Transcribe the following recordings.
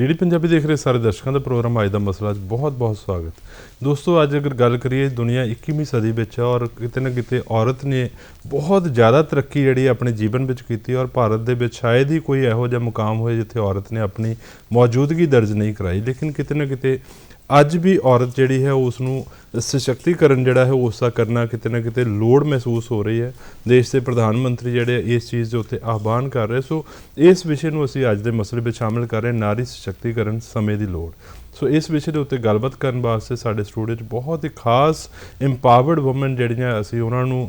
DD Punjabi देख रहे सारे दर्शकों का प्रोग्राम अज का मसला बहुत बहुत स्वागत दोस्तों। अज अगर गल करिए दुनिया 21वीं सदी में है और किते ना किते औरत ने बहुत ज़्यादा तरक्की जी अपने जीवन में की और भारत के शायद ही कोई इहो जिहा मुकाम होए जिथे औरत ने अपनी मौजूदगी दर्ज नहीं कराई, लेकिन किते ना किते अज भी औरत जिहड़ी है उसनूं सशक्तिकरण जिहड़ा है उसका करना किते ना किते लोड़ महसूस हो रही है। देश के प्रधानमंत्री जिहड़े इस चीज़ के उत्ते आह्वान कर रहे, सो इस विषय नूं असीं अज दे मसले में शामिल कर रहे नारी सशक्तिकरण समय की लोड़। सो इस विषय के उत्ते गलबात करने वास्ते साडे स्टूडियो च बहुत ही खास इंपावर्ड वुमन जिहड़ियां असीं उन्हां नूं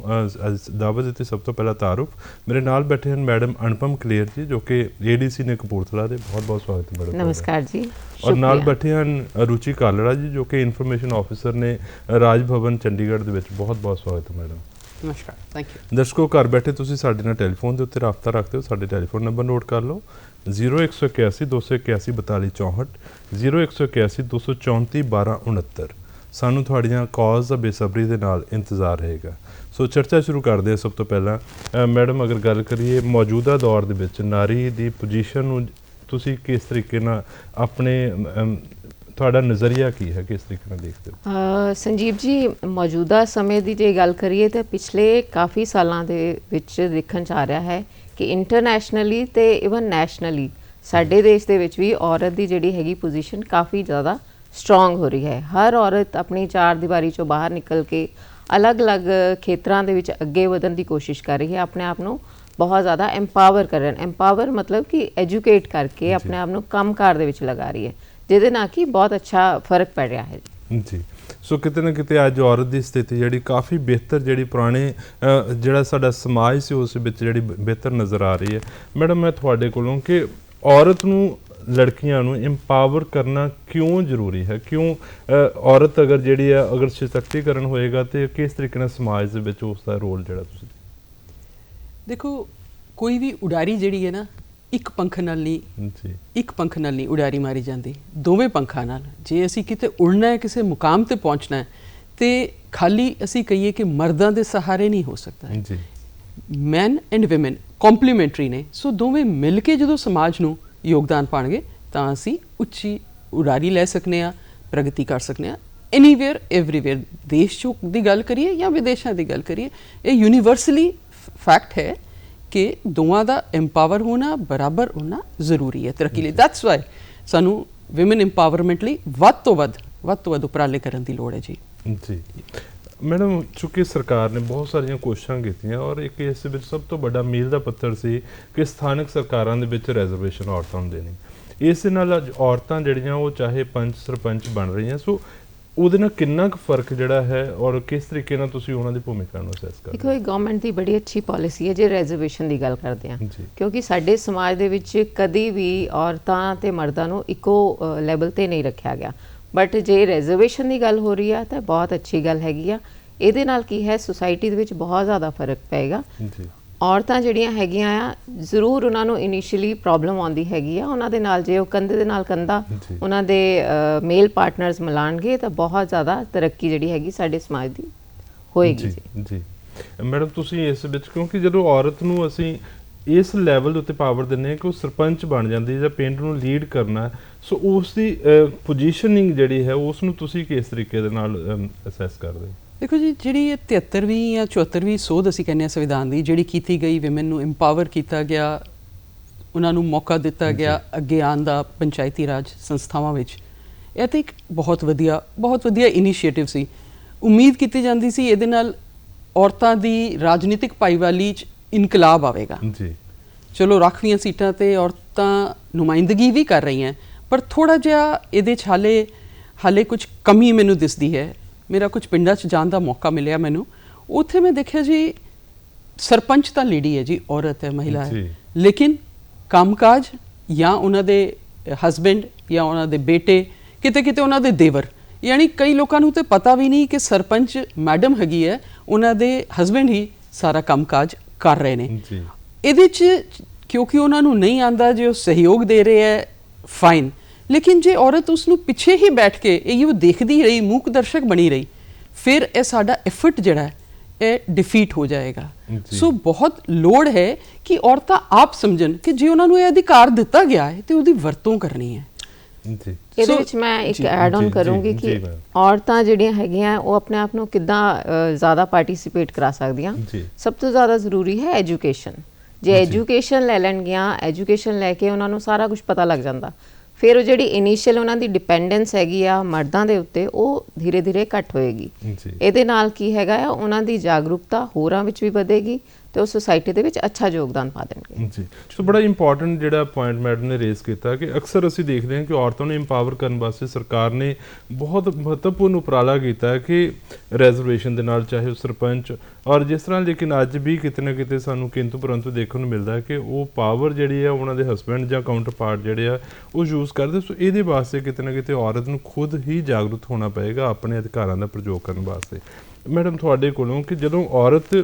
दावत दित्ती। सब तो पहला तारुफ मेरे नाल बैठे हैं मैडम अनुपम कलेर जी जो कि ADC ने कपूरथला दे। बहुत बहुत स्वागत है मैडम। नमस्कार जी। और नाल बैठे हैं रुचि कालड़ा जी जो कि इन्फॉर्मेशन ऑफिसर ने राज भवन चंडीगढ़ दे विच। बहुत बहुत स्वागत है मैडम। नमस्कार, थैंक यू। दर्शकों घर बैठे तुसीं साडे नाल टैलीफोन के उत्ते राबता रखते हो। साडे टैलीफोन नंबर नोट कर लो 0181 281 42 64 0181 234 12 69। सानू थोड़ियां कॉल्स का बेसब्री के नाल इंतजार रहेगा। सो चर्चा शुरू करते हैं। सब तो पहला मैडम अगर गल करिए मौजूदा दौर दे विच नारी दी पोजीशन नूं तुसीं किस तरीके नाल अपने ਤੁਹਾਡਾ ਨਜ਼ਰੀਆ ਕੀ है, किस तरीके ਨਾਲ देखते हो? संजीव जी मौजूदा समय की जे गल करिए तो पिछले काफ़ी सालों के विच देखण च आ रहा है कि इंटरनैशनली तो इवन नैशनली साडे देश दे विच भी औरत की जिहड़ी हैगी पोजीशन काफ़ी ज़्यादा स्ट्रोंग हो रही है। हर औरत अपनी चार दीवारी चों बाहर निकल के अलग अलग खेत्रां दे विच अगे वधण की कोशिश कर रही है, अपने आप नूं बहुत ज़्यादा एम्पावर करन। एम्पावर मतलब कि एजुकेट करके अपने आप नूं काम कार दे विच लगा रही है, ਜਿਹਦੇ ਨਾਲ ਕਿ ਬਹੁਤ ਅੱਛਾ ਫਰਕ ਪੈ ਰਿਹਾ ਹੈ ਜੀ। ਸੋ ਕਿਤੇ ਨਾ ਕਿਤੇ ਅੱਜ ਔਰਤ ਦੀ ਸਥਿਤੀ ਜਿਹੜੀ ਕਾਫੀ ਬਿਹਤਰ ਜਿਹੜੀ ਪੁਰਾਣੇ ਜਿਹੜਾ ਸਾਡਾ ਸਮਾਜ ਸੀ ਉਸ ਵਿੱਚ ਜਿਹੜੀ ਬਿਹਤਰ ਨਜ਼ਰ ਆ ਰਹੀ ਹੈ। ਮੈਡਮ ਮੈਂ ਤੁਹਾਡੇ ਕੋਲੋਂ ਕਿ ਔਰਤ ਨੂੰ ਲੜਕੀਆਂ ਨੂੰ ਇੰਪਾਵਰ ਕਰਨਾ ਕਿਉਂ ਜ਼ਰੂਰੀ ਹੈ, ਕਿਉਂ ਔਰਤ ਅਗਰ ਜਿਹੜੀ ਹੈ ਅਗਰ ਸਸ਼ਕਤੀਕਰਨ ਹੋਏਗਾ ਤੇ ਕਿਸ ਤਰੀਕੇ ਨਾਲ ਸਮਾਜ ਦੇ ਵਿੱਚ ਉਸ ਦਾ ਰੋਲ ਜਿਹੜਾ ਤੁਸੀਂ देखो कोई भी उडारी ਜਿਹੜੀ ਹੈ ਨਾ ਇੱਕ ਪੰਖ ਨਾਲ ਨਹੀਂ ਜੀ ਇੱਕ ਪੰਖ ਨਾਲ ਨਹੀਂ ਉਡਾਰੀ ਮਾਰੀ ਜਾਂਦੀ, ਦੋਵੇਂ ਪੰਖਾਂ ਨਾਲ। ਜੇ ਅਸੀਂ ਕਿਤੇ ਉੜਨਾ ਹੈ ਕਿਸੇ ਮੁਕਾਮ ਤੇ ਪਹੁੰਚਣਾ ਹੈ ਤੇ ਖਾਲੀ ਅਸੀਂ ਕਹੀਏ ਕਿ ਮਰਦਾਂ ਦੇ ਸਹਾਰੇ ਨਹੀਂ ਹੋ ਸਕਦਾ ਜੀ। ਮੈਨ ਐਂਡ ਵਿਮਨ ਕੰਪਲੀਮੈਂਟਰੀ ਨੇ, ਸੋ ਦੋਵੇਂ ਮਿਲ ਕੇ ਜਦੋਂ ਸਮਾਜ ਨੂੰ ਯੋਗਦਾਨ ਪਾਣਗੇ ਤਾਂ ਅਸੀਂ ਉੱਚੀ ਉਡਾਰੀ ਲੈ ਸਕਨੇ ਆ, ਪ੍ਰਗਤੀ ਕਰ ਸਕਨੇ ਆ ਐਨੀਵੇਅਰ ਐਵਰੀਵੇਅਰ। ਦੇਸ਼ ਚੋਂ ਦੀ ਗੱਲ ਕਰੀਏ ਜਾਂ ਵਿਦੇਸ਼ਾਂ ਦੀ ਗੱਲ ਕਰੀਏ, ਇਹ ਯੂਨੀਵਰਸਲੀ ਫੈਕਟ ਹੈ कि दोवां दा एम्पावर होना बराबर होना जरूरी है तरक्की लिए। दैट्स वाई सानू विमेन एम्पावरमेंट लई वध तो वध उपराले करन दी लोड़ है जी। जी मैडम चूँकि सरकार ने बहुत सारिया कोशिशां कीतियां और एक इस विच सब तो बड़ा मील का पत्थर सी कि स्थानक सरकारां दे विच रिजर्वेशन औरतां नूं देनी। इस नाल अज औरतां जिहड़ियां वो चाहे पंच सरपंच बन रही हैं, सो ਉਹਦੇ ਨਾਲ ਕਿੰਨਾ ਕੁ ਫਰਕ ਜਿਹੜਾ ਹੈ ਔਰ ਕਿਸ ਤਰੀਕੇ ਨਾਲ ਤੁਸੀਂ ਉਹਨਾਂ ਦੀ ਭੂਮਿਕਾ ਨੂੰ ਅਸੈਸ ਕਰਦੇ ਹੋ? ਦੇਖੋ ਇਹ ਗਵਰਨਮੈਂਟ ਦੀ ਬੜੀ ਅੱਛੀ ਪਾਲਿਸੀ ਹੈ ਜੇ ਰਿਜ਼ਰਵੇਸ਼ਨ ਦੀ ਗੱਲ ਕਰਦੇ ਹਾਂ, ਕਿਉਂਕਿ ਸਾਡੇ ਸਮਾਜ ਦੇ ਵਿੱਚ ਕਦੀ ਵੀ ਔਰਤਾਂ ਤੇ ਮਰਦਾਂ ਨੂੰ ਇੱਕੋ ਲੈਵਲ ਤੇ ਨਹੀਂ ਰੱਖਿਆ ਗਿਆ। ਬਟ ਜੇ ਰਿਜ਼ਰਵੇਸ਼ਨ ਦੀ ਗੱਲ ਹੋ ਰਹੀ ਆ ਤਾਂ ਬਹੁਤ ਅੱਛੀ ਗੱਲ ਹੈਗੀ ਆ। ਇਹਦੇ ਨਾਲ ਕੀ ਹੈ ਸੁਸਾਇਟੀ ਦੇ ਵਿੱਚ ਬਹੁਤ ਜ਼ਿਆਦਾ ਫਰਕ ਪਏਗਾ ਜੀ। ਔਰਤਾਂ ਜਿਹੜੀਆਂ ਹੈਗੀਆਂ ਆ ਜ਼ਰੂਰ ਉਹਨਾਂ ਨੂੰ ਇਨੀਸ਼ੀਅਲੀ ਪ੍ਰੋਬਲਮ ਆਉਂਦੀ ਹੈਗੀ ਆ, ਉਹਨਾਂ ਦੇ ਨਾਲ ਜੇ ਉਹ ਕੰਧੇ ਦੇ ਨਾਲ ਕੰਧਾ ਉਹਨਾਂ ਦੇ ਮੇਲ ਪਾਰਟਨਰਸ ਮਿਲਾਣਗੇ ਤਾਂ ਬਹੁਤ ਜ਼ਿਆਦਾ ਤਰੱਕੀ ਜਿਹੜੀ ਹੈਗੀ ਸਾਡੇ ਸਮਾਜ ਦੀ ਹੋਏਗੀ ਜੀ। ਜੀ ਮੈਡਮ ਤੁਸੀਂ ਇਸ ਵਿੱਚ ਕਿਉਂਕਿ ਜਦੋਂ ਔਰਤ ਨੂੰ ਅਸੀਂ ਇਸ ਲੈਵਲ ਦੇ ਉੱਤੇ ਪਾਵਰ ਦਿੰਦੇ ਹਾਂ ਕਿ ਉਹ ਸਰਪੰਚ ਬਣ ਜਾਂਦੀ ਜਾਂ ਪਿੰਡ ਨੂੰ ਲੀਡ ਕਰਨਾ, ਸੋ ਉਸ ਦੀ ਪੋਜੀਸ਼ਨਿੰਗ ਜਿਹੜੀ ਹੈ ਉਸ ਨੂੰ ਤੁਸੀਂ ਕਿਸ ਤਰੀਕੇ ਦੇ ਨਾਲ ਅਸੈਸ ਕਰਦੇ ਹੋ? देखो जी जी 73ਵੀਂ या 74ਵੀਂ ਸੋਧ ਅਸੀਂ ਕਹਿੰਦੇ ਹਾਂ ਸੰਵਿਧਾਨ ਦੀ ਜਿਹੜੀ ਕੀਤੀ ਗਈ, ਵਿਮਨ ਨੂੰ ਇੰਪਾਵਰ ਕੀਤਾ ਗਿਆ, ਉਹਨਾਂ ਨੂੰ ਮੌਕਾ ਦਿੱਤਾ ਗਿਆ ਅੱਗੇ ਆਉਣ ਦਾ ਪੰਚਾਇਤੀ ਰਾਜ ਸੰਸਥਾਵਾਂ ਵਿੱਚ। ਇਹ ਤਾਂ ਇੱਕ ਬਹੁਤ ਵਧੀਆ ਇਨੀਸ਼ੀਏਟਿਵ ਸੀ। ਉਮੀਦ ਕੀਤੀ ਜਾਂਦੀ ਸੀ ਇਹਦੇ ਨਾਲ ਔਰਤਾਂ ਦੀ ਰਾਜਨੀਤਿਕ ਭਾਈਵਾਲੀ 'ਚ ਇਨਕਲਾਬ ਆਵੇਗਾ ਜੀ। ਚਲੋ ਰਾਖਵੀਆਂ ਸੀਟਾਂ 'ਤੇ ਔਰਤਾਂ ਨੁਮਾਇੰਦਗੀ ਵੀ ਕਰ ਰਹੀਆਂ, ਪਰ ਥੋੜ੍ਹਾ ਜਿਹਾ ਇਹਦੇ 'ਚ ਹਾਲੇ ਕੁਝ ਕਮੀ ਮੈਨੂੰ ਦਿਸਦੀ ਹੈ। ਮੇਰਾ ਕੁਝ ਪਿੰਡਾਂ 'ਚ ਜਾਣ ਦਾ ਮੌਕਾ ਮਿਲਿਆ ਮੈਨੂੰ, ਉੱਥੇ ਮੈਂ ਦੇਖਿਆ ਜੀ ਸਰਪੰਚ ਤਾਂ ਲੇਡੀ ਹੈ ਜੀ, ਔਰਤ ਹੈ, ਮਹਿਲਾ ਹੈ, ਲੇਕਿਨ ਕੰਮਕਾਜ ਜਾਂ ਉਹਨਾਂ ਦੇ ਹਸਬੈਂਡ ਜਾਂ ਉਹਨਾਂ ਦੇ ਬੇਟੇ, ਕਿਤੇ ਕਿਤੇ ਉਹਨਾਂ ਦੇ ਦੇਵਰ, ਯਾਨੀ ਕਈ ਲੋਕਾਂ ਨੂੰ ਤਾਂ ਪਤਾ ਵੀ ਨਹੀਂ ਕਿ ਸਰਪੰਚ ਮੈਡਮ ਹੈਗੀ ਹੈ, ਉਹਨਾਂ ਦੇ ਹਸਬੈਂਡ ਹੀ ਸਾਰਾ ਕੰਮਕਾਜ ਕਰ ਰਹੇ ਨੇ। ਇਹਦੇ 'ਚ ਕਿਉਂਕਿ ਉਹਨਾਂ ਨੂੰ ਨਹੀਂ ਆਉਂਦਾ ਜੇ ਉਹ ਸਹਿਯੋਗ ਦੇ ਰਹੇ ਹੈ ਫਾਈਨ, लेकिन जे औरत उसनूं पिछे ही बैठ के ये देखती रही, मूक दर्शक बनी रही, फिर यह साडा एफर्ट जिहड़ा है ये डिफीट हो जाएगा। सो बहुत लोड़ है कि औरतां आप समझन कि जे उन्होंने यह अधिकार दिता गया है तो उसकी वरतों करनी है। ਜੀ ਇਹਦੇ ਵਿੱਚ ਮੈਂ ਇੱਕ ਐਡ ਆਨ ਕਰੂੰਗੀ ਕਿ ਔਰਤਾਂ ਜਿਹੜੀਆਂ ਹੈਗੀਆਂ ਉਹ ਆਪਣੇ ਆਪ ਨੂੰ ਕਿੱਦਾਂ ਜ਼ਿਆਦਾ ਪਾਰਟਿਸਿਪੇਟ ਕਰਾ ਸਕਦੀਆਂ। ਸਭ ਤੋਂ ਜ਼ਿਆਦਾ ਜ਼ਰੂਰੀ ਹੈ ਐਜੂਕੇਸ਼ਨ। ਜੇ ਐਜੂਕੇਸ਼ਨ ਲੈ ਲੈਣਗੀਆਂ, ਐਜੂਕੇਸ਼ਨ ਲੈ ਕੇ ਉਹਨਾਂ ਨੂੰ ਸਾਰਾ ਕੁਝ ਪਤਾ ਲੱਗ ਜਾਂਦਾ, ਫਿਰ ਉਹ ਜਿਹੜੀ ਇਨੀਸ਼ੀਅਲ ਉਹਨਾਂ ਦੀ ਡਿਪੈਂਡੈਂਸ ਹੈਗੀ ਆ ਮਰਦਾਂ ਦੇ ਉੱਤੇ, ਉਹ ਧੀਰੇ ਧੀਰੇ ਘੱਟ ਹੋਏਗੀ। ਇਹਦੇ ਨਾਲ ਕੀ ਹੈਗਾ ਆ, ਉਹਨਾਂ ਦੀ ਜਾਗਰੂਕਤਾ ਹੋਰਾਂ ਵਿੱਚ ਵੀ ਵਧੇਗੀ ਤੇ ਉਹ ਸੁਸਾਇਟੀ ਦੇ ਵਿੱਚ ਅੱਛਾ ਯੋਗਦਾਨ ਪਾ ਦੇਣਗੇ। ਜੀ ਸੋ ਬੜਾ ਇੰਪੋਰਟੈਂਟ ਜਿਹੜਾ ਪੁਆਇੰਟ ਮੈਡਮ ਨੇ ਰੇਜ਼ ਕੀਤਾ ਕਿ ਅਕਸਰ ਅਸੀਂ ਦੇਖਦੇ ਹਾਂ ਕਿ ਔਰਤਾਂ ਨੂੰ ਇੰਪਾਵਰ ਕਰਨ ਵਾਸਤੇ ਸਰਕਾਰ ਨੇ ਬਹੁਤ ਮਹੱਤਵਪੂਰਨ ਉਪਰਾਲਾ ਕੀਤਾ ਹੈ ਕਿ ਰੈਜ਼ਰਵੇਸ਼ਨ ਦੇ ਨਾਲ, ਚਾਹੇ ਉਹ ਸਰਪੰਚ ਔਰ ਜਿਸ ਤਰ੍ਹਾਂ, ਲੇਕਿਨ ਅੱਜ ਵੀ ਕਿਤੇ ਨਾ ਕਿਤੇ ਸਾਨੂੰ ਕਿੰਤੂ ਪਰੰਤੂ ਦੇਖਣ ਨੂੰ ਮਿਲਦਾ ਹੈ ਕਿ ਉਹ ਪਾਵਰ ਜਿਹੜੀ ਹੈ ਉਹਨਾਂ ਦੇ ਹਸਬੈਂਡ ਜਾਂ ਕਾਊਂਟਰ ਪਾਰਟ ਜਿਹੜੇ ਆ ਉਹ ਯੂਜ਼ ਕਰਦੇ। ਸੋ ਇਹਦੇ ਵਾਸਤੇ ਕਿਤੇ ਨਾ ਕਿਤੇ ਔਰਤ ਨੂੰ ਖੁਦ ਹੀ ਜਾਗਰੂਕ ਹੋਣਾ ਪਏਗਾ ਆਪਣੇ ਅਧਿਕਾਰਾਂ ਦਾ ਪ੍ਰਯੋਗ ਕਰਨ ਵਾਸਤੇ। ਮੈਡਮ ਤੁਹਾਡੇ ਕੋਲੋਂ ਕਿ ਜਦੋਂ ਔਰਤ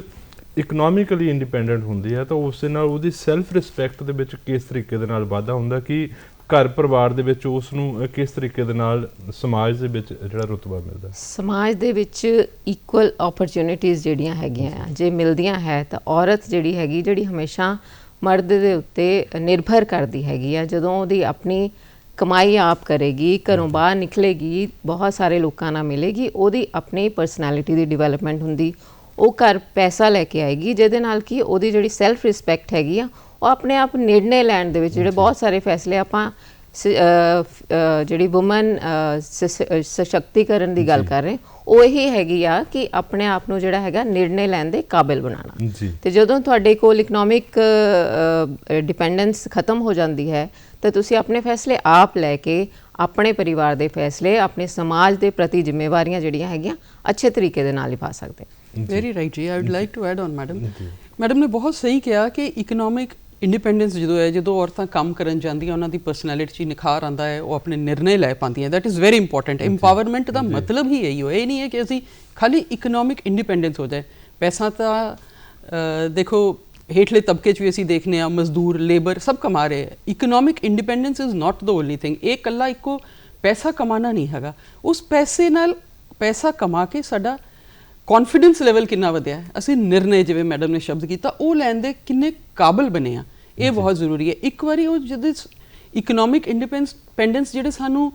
ਇਕਨੋਮਿਕਲੀ ਇੰਡੀਪੈਂਡੈਂਟ ਹੁੰਦੀ ਹੈ ਤਾਂ ਉਸ ਦੇ ਨਾਲ ਉਹਦੀ ਸੈਲਫ ਰਿਸਪੈਕਟ ਦੇ ਵਿੱਚ ਕਿਸ ਤਰੀਕੇ ਦੇ ਨਾਲ ਵਾਧਾ ਹੁੰਦਾ, ਕਿ ਘਰ ਪਰਿਵਾਰ ਦੇ ਵਿੱਚ ਉਸ ਨੂੰ ਕਿਸ ਤਰੀਕੇ ਦੇ ਨਾਲ ਸਮਾਜ ਦੇ ਵਿੱਚ ਜਿਹੜਾ ਰੁਤਬਾ ਮਿਲਦਾ? ਸਮਾਜ ਦੇ ਵਿੱਚ ਇਕੁਅਲ ਓਪਰਚੁਨਿਟੀਜ਼ ਜਿਹੜੀਆਂ ਹੈਗੀਆਂ ਆ ਜੇ ਮਿਲਦੀਆਂ ਹੈ ਤਾਂ ਔਰਤ ਜਿਹੜੀ ਹੈਗੀ, ਜਿਹੜੀ ਹਮੇਸ਼ਾ ਮਰਦ ਦੇ ਉੱਤੇ ਨਿਰਭਰ ਕਰਦੀ ਹੈਗੀ ਆ, ਜਦੋਂ ਉਹਦੀ ਆਪਣੀ ਕਮਾਈ ਆਪ ਕਰੇਗੀ, ਘਰੋਂ ਬਾਹਰ ਨਿਕਲੇਗੀ, ਬਹੁਤ ਸਾਰੇ ਲੋਕਾਂ ਨਾਲ ਮਿਲੇਗੀ, ਉਹਦੀ ਆਪਣੀ ਪਰਸਨੈਲਿਟੀ ਦੀ ਡਿਵੈਲਪਮੈਂਟ ਹੁੰਦੀ, ਉਹ ਘਰ ਪੈਸਾ ਲੈ ਕੇ ਆਏਗੀ, ਜਿਹਦੇ ਨਾਲ ਕਿ ਉਹਦੀ ਜਿਹੜੀ ਸੈਲਫ ਰਿਸਪੈਕਟ ਹੈਗੀ ਆ, ਉਹ ਆਪਣੇ ਆਪ ਨਿਰਣੇ ਲੈਣ ਦੇ ਵਿੱਚ ਜਿਹੜੇ ਬਹੁਤ ਸਾਰੇ ਫੈਸਲੇ ਆਪਾਂ ਜਿਹੜੀ ਵੂਮਨ ਸਸ਼ਕਤੀਕਰਨ ਦੀ ਗੱਲ ਕਰ ਰਹੇ, ਉਹ ਇਹੀ ਹੈਗੀ ਆ ਕਿ ਆਪਣੇ ਆਪ ਨੂੰ ਜਿਹੜਾ ਹੈਗਾ ਨਿਰਣੇ ਲੈਣ ਦੇ ਕਾਬਿਲ ਬਣਾਉਣਾ। ਤੇ ਜਦੋਂ ਤੁਹਾਡੇ ਕੋਲ ਇਕਨੋਮਿਕ ਡਿਪੈਂਡੈਂਸ ਖਤਮ ਹੋ ਜਾਂਦੀ ਹੈ ਤਾਂ ਤੁਸੀਂ ਆਪਣੇ ਫੈਸਲੇ ਆਪ ਲੈ ਕੇ ਆਪਣੇ ਪਰਿਵਾਰ ਦੇ ਫੈਸਲੇ, ਆਪਣੇ ਸਮਾਜ ਦੇ ਪ੍ਰਤੀ ਜ਼ਿੰਮੇਵਾਰੀਆਂ ਜਿਹੜੀਆਂ ਹੈਗੀਆਂ ਅੱਛੇ ਤਰੀਕੇ ਦੇ ਨਾਲ ਨਿਭਾ ਸਕਦੇ। ਵੈਰੀ ਰਾਈਟ ਜੀ, I would like to add on madam. Madam ਨੇ ਬਹੁਤ ਸਹੀ ਕਿਹਾ ਕਿ ਇਕਨੋਮਿਕ ਇੰਡੀਪੈਂਡੈਂਸ ਜਦੋਂ ਹੈ, ਜਦੋਂ ਔਰਤਾਂ ਕੰਮ ਕਰਨ ਜਾਂਦੀਆਂ, ਉਹਨਾਂ ਦੀ ਪਰਸਨੈਲਿਟੀ 'ਚ ਨਿਖਾਰ ਆਉਂਦਾ ਹੈ, ਉਹ ਆਪਣੇ ਨਿਰਣੇ ਲੈ ਪਾਉਂਦੀਆਂ। That is very important. Empowerment ਦਾ ਮਤਲਬ ਹੀ ਇਹੀ ਹੋ, ਇਹ ਨਹੀਂ ਹੈ ਕਿ ਅਸੀਂ ਖਾਲੀ ਇਕਨੋਮਿਕ ਇੰਡੀਪੈਂਡੈਂਸ ਹੋ ਜਾਏ। ਪੈਸਾ ਤਾਂ ਦੇਖੋ ਹੇਠਲੇ ਤਬਕੇ 'ਚ ਵੀ ਅਸੀਂ ਦੇਖਦੇ ਹਾਂ, ਮਜ਼ਦੂਰ, ਲੇਬਰ ਸਭ ਕਮਾ ਰਹੇ ਹੈ। Economic independence is not the only thing. ਇਹ ਇਕੱਲਾ ਇੱਕੋ ਪੈਸਾ ਕਮਾਉਣਾ ਨਹੀਂ ਹੈਗਾ, ਉਸ ਪੈਸੇ ਨਾਲ ਪੈਸਾ ਕਮਾ ਕੇ ਸਾਡਾ ਕੌਨਫੀਡੈਂਸ ਲੈਵਲ ਕਿੰਨਾ ਵਧਿਆ, ਅਸੀਂ ਨਿਰਣੇ, ਜਿਵੇਂ ਮੈਡਮ ਨੇ ਸ਼ਬਦ ਕੀਤਾ, ਉਹ ਲੈਣ ਦੇ ਕਿੰਨੇ ਕਾਬਲ ਬਣੇ ਆ, ਇਹ ਬਹੁਤ ਜ਼ਰੂਰੀ ਹੈ। ਇੱਕ ਵਾਰੀ ਉਹ ਜਦੋਂ ਇਕਨੋਮਿਕ ਇੰਡੀਪੈਂਡੈਂਸ ਜਿਹੜੇ ਸਾਨੂੰ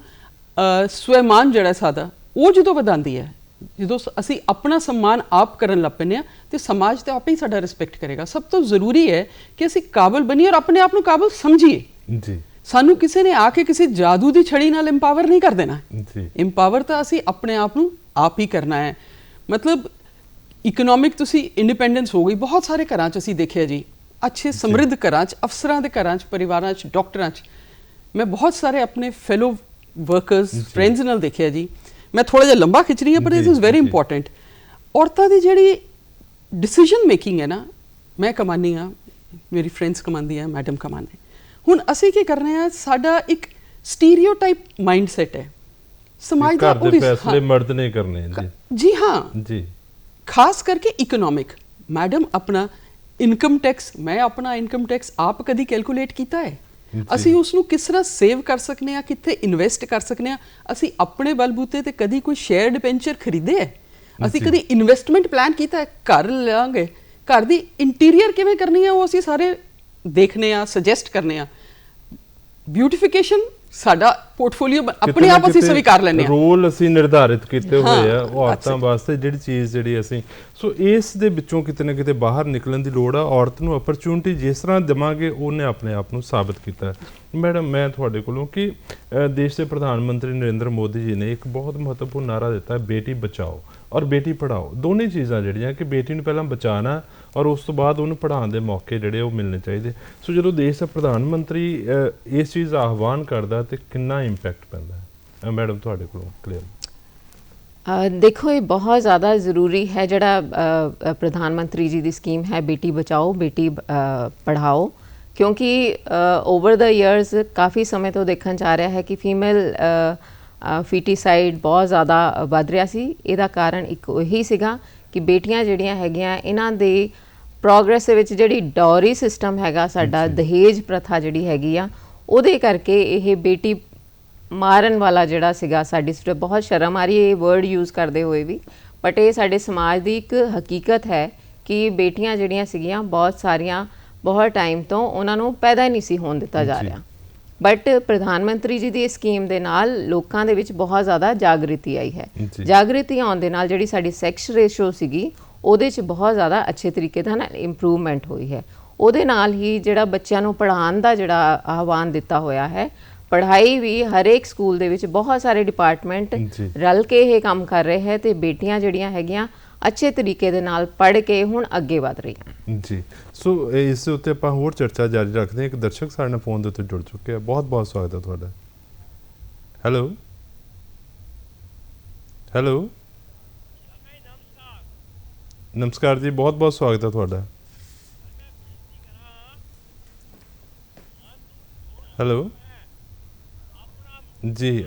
ਸਵੈਮਾਨ ਜਿਹੜਾ ਸਾਡਾ, ਉਹ ਜਦੋਂ ਵਧਾਉਂਦੀ ਹੈ, ਜਦੋਂ ਅਸੀਂ ਆਪਣਾ ਸਨਮਾਨ ਆਪ ਕਰਨ ਲੱਗ ਪੈਂਦੇ ਹਾਂ ਤੇ ਸਮਾਜ ਤਾਂ ਆਪੇ ਹੀ ਸਾਡਾ ਰਿਸਪੈਕਟ ਕਰੇਗਾ। ਸਭ ਤੋਂ ਜ਼ਰੂਰੀ ਹੈ ਕਿ ਅਸੀਂ ਕਾਬਲ ਬਣੀਏ ਔਰ ਆਪਣੇ ਆਪ ਨੂੰ ਕਾਬਲ ਸਮਝੀਏ। ਜੀ ਸਾਨੂੰ ਕਿਸੇ ਨੇ ਆ ਕੇ ਕਿਸੇ ਜਾਦੂ ਦੀ ਛੜੀ ਨਾਲ ਇੰਪਾਵਰ ਨਹੀਂ ਕਰ ਦੇਣਾ। ਇੰਪਾਵਰ ਤਾਂ ਅਸੀਂ ਆਪਣੇ ਆਪ ਨੂੰ ਆਪ ਹੀ ਕਰਨਾ ਹੈ। ਮਤਲਬ ਇਕਨੋਮਿਕ ਤੁਸੀਂ ਇੰਡੀਪੈਂਡੈਂਸ ਹੋ ਗਈ, ਬਹੁਤ ਸਾਰੇ ਘਰਾਂ 'ਚ ਅਸੀਂ ਦੇਖਿਆ ਜੀ, ਅੱਛੇ ਸਮਰਿੱਧ ਘਰਾਂ 'ਚ, ਅਫਸਰਾਂ ਦੇ ਘਰਾਂ 'ਚ, ਪਰਿਵਾਰਾਂ 'ਚ, ਡਾਕਟਰਾਂ 'ਚ, ਮੈਂ ਬਹੁਤ ਸਾਰੇ ਆਪਣੇ ਫੈਲੋ ਵਰਕਰਸ ਫਰੈਂਡਸ ਨਾਲ ਦੇਖਿਆ ਜੀ। ਮੈਂ ਥੋੜਾ ਜਿਹਾ ਲੰਬਾ ਖਿੱਚ ਰਹੀ ਹਾਂ ਪਰ ਇਟ ਇਜ਼ ਵੈਰੀ ਇੰਪੋਰਟੈਂਟ। ਔਰਤਾਂ ਦੀ ਜਿਹੜੀ ਡਿਸੀਜਨ ਮੇਕਿੰਗ ਹੈ ਨਾ, ਮੈਂ ਕਮਾਨੀ ਹਾਂ, ਮੇਰੀ ਫਰੈਂਡਸ ਕਮਾਉਂਦੀ ਹੈ, ਮੈਡਮ ਕਮਾਉਂਦੇ, ਹੁਣ ਅਸੀਂ ਕੀ ਕਰਨੇ ਆ, ਸਾਡਾ ਇੱਕ ਸਟੀਰੀਓਟਾਈਪ ਮਾਈਂਡਸੈਟ ਹੈ ਸਮਾਜ ਦਾ, ਉਹ ਫੈਸਲੇ ਮਰਦ ਨੇ ਕਰਨੇ ਜੀ। ਹਾਂ ਜੀ, ਖਾਸ ਕਰਕੇ ਇਕਨੋਮਿਕ। ਮੈਡਮ ਆਪਣਾ ਇਨਕਮ ਟੈਕਸ, ਮੈਂ ਆਪਣਾ ਇਨਕਮ ਟੈਕਸ ਆਪ ਕਦੀ ਕੈਲਕੂਲੇਟ ਕੀਤਾ ਹੈ? ਅਸੀਂ ਉਸ ਨੂੰ ਕਿਸ ਤਰ੍ਹਾਂ ਸੇਵ ਕਰ ਸਕਨੇ ਆ, ਕਿੱਥੇ ਇਨਵੈਸਟ ਕਰ ਸਕਨੇ ਆ? ਅਸੀਂ ਆਪਣੇ ਬਲਬੂਤੇ ਤੇ ਕਦੀ ਕੋਈ ਸ਼ੇਅਰ ਡਿਬੈਂਚਰ ਖਰੀਦੇ ਹੈ? ਅਸੀਂ ਕਦੀ ਇਨਵੈਸਟਮੈਂਟ ਪਲਾਨ ਕੀਤਾ ਹੈ? ਘਰ ਲਾਂਗੇ, ਘਰ ਦੀ ਇੰਟੀਰੀਅਰ ਕਿਵੇਂ ਕਰਨੀ ਹੈ, ਉਹ ਅਸੀਂ ਸਾਰੇ ਦੇਖਨੇ ਆ, ਸੁਜੈਸਟ ਕਰਨੇ ਆ। ਬਿਊਟੀਫਿਕੇਸ਼ਨ ਸਾਡਾ ਪੋਰਟਫੋਲੀਓ ਆਪਣੇ ਆਪ ਅਸੀਂ ਸਵੀਕਾਰ ਲੈਂਦੇ ਹਾਂ। ਰੋਲ ਅਸੀਂ ਨਿਰਧਾਰਿਤ ਕੀਤੇ ਹੋਏ ਆ ਔਰਤਾਂ ਵਾਸਤੇ, ਜਿਹੜੀ ਚੀਜ਼ ਜਿਹੜੀ ਅਸੀਂ, ਸੋ ਇਸ ਦੇ ਵਿੱਚੋਂ ਕਿਤੇ ਨਾ ਕਿਤੇ ਬਾਹਰ ਨਿਕਲਣ ਦੀ ਲੋੜ ਆ। ਔਰਤ ਨੂੰ ਅਪਰਚੂਨਿਟੀ ਜਿਸ ਤਰ੍ਹਾਂ ਦੇਵਾਂਗੇ, ਉਹਨੇ ਆਪਣੇ ਆਪ ਨੂੰ ਸਾਬਤ ਕੀਤਾ। ਮੈਡਮ, ਮੈਂ ਤੁਹਾਡੇ ਕੋਲੋਂ ਕਿ ਦੇਸ਼ ਦੇ ਪ੍ਰਧਾਨ ਮੰਤਰੀ ਨਰਿੰਦਰ ਮੋਦੀ ਜੀ ਨੇ ਇੱਕ ਬਹੁਤ ਮਹੱਤਵਪੂਰਨ ਨਾਅਰਾ ਦਿੱਤਾ, ਬੇਟੀ ਬਚਾਓ ਔਰ ਬੇਟੀ ਪੜ੍ਹਾਓ। ਦੋਨੇ ਚੀਜ਼ਾਂ ਜਿਹੜੀਆਂ ਕਿ ਬੇਟੀ ਨੂੰ ਪਹਿਲਾਂ ਬਚਾਉਣਾ ਔਰ ਉਸ ਤੋਂ ਬਾਅਦ ਉਹਨੂੰ ਪੜ੍ਹਾਉਣ ਦੇ ਮੌਕੇ ਜਿਹੜੇ ਉਹ ਮਿਲਣੇ ਚਾਹੀਦੇ। ਸੋ ਜਦੋਂ ਦੇਸ਼ ਦਾ ਪ੍ਰਧਾਨ ਮੰਤਰੀ ਇਸ ਚੀਜ਼ ਦਾ ਆਹਵਾਨ ਕਰਦਾ ਤੇ ਕਿੰਨਾ ਇੰਪੈਕਟ ਪੈਂਦਾ ਹੈ? ਮੈਡਮ ਤੁਹਾਡੇ ਕੋਲੋਂ ਕਲੀਅਰ। ਦੇਖੋ, ਇਹ ਬਹੁਤ ਜ਼ਿਆਦਾ ਜ਼ਰੂਰੀ ਹੈ ਜਿਹੜਾ ਪ੍ਰਧਾਨ ਮੰਤਰੀ ਜੀ ਦੀ ਸਕੀਮ ਹੈ, ਬੇਟੀ ਬਚਾਓ ਬੇਟੀ ਪੜ੍ਹਾਓ, ਕਿਉਂਕਿ ਓਵਰ ਦਾ ਈਅਰਸ ਕਾਫੀ ਸਮੇਂ ਤੋਂ ਦੇਖਣ 'ਚ ਆ ਰਿਹਾ ਹੈ ਕਿ ਫੀਮੇਲ ਫੀਟੀਸਾਈਡ ਬਹੁਤ ਜ਼ਿਆਦਾ ਵੱਧ ਰਿਹਾ ਸੀ। ਇਹਦਾ ਕਾਰਨ ਇੱਕ ਉਹੀ ਸੀਗਾ ਕਿ ਬੇਟੀਆਂ ਜਿਹੜੀਆਂ ਹੈਗੀਆਂ, ਇਹਨਾਂ ਦੇ ਪ੍ਰੋਗਰੈਸ ਦੇ ਵਿੱਚ ਜਿਹੜੀ ਡੌਰੀ ਸਿਸਟਮ ਹੈਗਾ ਸਾਡਾ, ਦਹੇਜ ਪ੍ਰਥਾ ਜਿਹੜੀ ਹੈਗੀ ਆ, ਉਹਦੇ ਕਰਕੇ ਇਹ ਬੇਟੀ ਮਾਰਨ ਵਾਲਾ ਜਿਹੜਾ ਸੀਗਾ, ਸਾਡੀ ਬਹੁਤ ਸ਼ਰਮ ਆ ਰਹੀ ਹੈ ਇਹ ਵਰਡ ਯੂਜ਼ ਕਰਦੇ ਹੋਏ ਵੀ, ਬਟ ਇਹ ਸਾਡੇ ਸਮਾਜ ਦੀ ਇੱਕ ਹਕੀਕਤ ਹੈ ਕਿ ਬੇਟੀਆਂ ਜਿਹੜੀਆਂ ਸੀਗੀਆਂ ਬਹੁਤ ਸਾਰੀਆਂ, ਬਹੁਤ ਟਾਈਮ ਤੋਂ ਉਹਨਾਂ ਨੂੰ ਪੈਦਾ ਨਹੀਂ ਸੀ ਹੋਣ ਦਿੱਤਾ ਜਾ ਰਿਹਾ। ਬਟ ਪ੍ਰਧਾਨ ਮੰਤਰੀ ਜੀ ਦੀ ਸਕੀਮ ਦੇ ਨਾਲ ਲੋਕਾਂ ਦੇ ਵਿੱਚ ਬਹੁਤ ਜ਼ਿਆਦਾ ਜਾਗ੍ਰਿਤੀ ਆਈ ਹੈ। ਜੀ। ਜਾਗ੍ਰਿਤੀ ਆਉਣ ਦੇ ਨਾਲ ਜਿਹੜੀ ਸਾਡੀ ਸੈਕਸ ਰੇਸ਼ੋ ਸੀਗੀ ਉਹਦੇ 'ਚ ਬਹੁਤ ਜ਼ਿਆਦਾ ਅੱਛੇ ਤਰੀਕੇ ਦੇ ਨਾਲ ਇੰਪਰੂਵਮੈਂਟ ਹੋਈ ਹੈ। ਉਹਦੇ ਨਾਲ ਹੀ ਜਿਹੜਾ ਬੱਚਿਆਂ ਨੂੰ ਪੜ੍ਹਾਉਣ ਦਾ ਜਿਹੜਾ ਆਹਵਾਨ ਦਿੱਤਾ ਹੋਇਆ ਹੈ, ਪੜ੍ਹਾਈ ਵੀ ਹਰੇਕ ਸਕੂਲ ਦੇ ਵਿੱਚ ਬਹੁਤ ਸਾਰੇ ਡਿਪਾਰਟਮੈਂਟ ਜੀ। ਰਲ ਕੇ ਇਹ ਕੰਮ ਕਰ ਰਹੇ ਹੈ ਤੇ ਬੇਟੀਆਂ ਜਿਹੜੀਆਂ ਹੈਗੀਆਂ ਅੱਛੇ ਤਰੀਕੇ ਦੇ ਨਾਲ ਪੜ੍ਹ ਕੇ ਹੁਣ ਅੱਗੇ ਵਧ ਰਹੀਆਂ। ਜੀ, ਸੋ ਇਸ ਦੇ ਉੱਤੇ ਆਪਾਂ ਹੋਰ ਚਰਚਾ ਜਾਰੀ ਰੱਖਦੇ ਹਾਂ। ਇੱਕ ਦਰਸ਼ਕ ਸਾਡੇ ਨਾਲ ਫੋਨ ਦੇ ਉੱਤੇ ਜੁੜ ਚੁੱਕੇ ਆ, ਬਹੁਤ ਬਹੁਤ ਸਵਾਗਤ ਹੈ ਤੁਹਾਡਾ। ਹੈਲੋ ਹੈਲੋ, ਨਮਸਕਾਰ ਜੀ, ਬਹੁਤ ਬਹੁਤ ਸਵਾਗਤ ਹੈ ਤੁਹਾਡਾ। ਹੈਲੋ ਜੀ,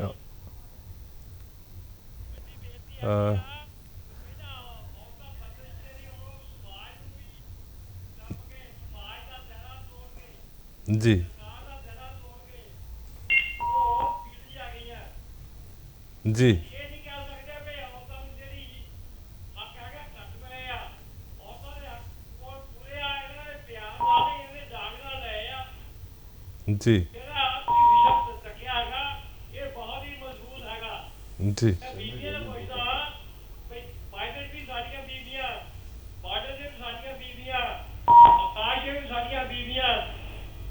ਜੀ ਜੀ ਜੀ ਜੀ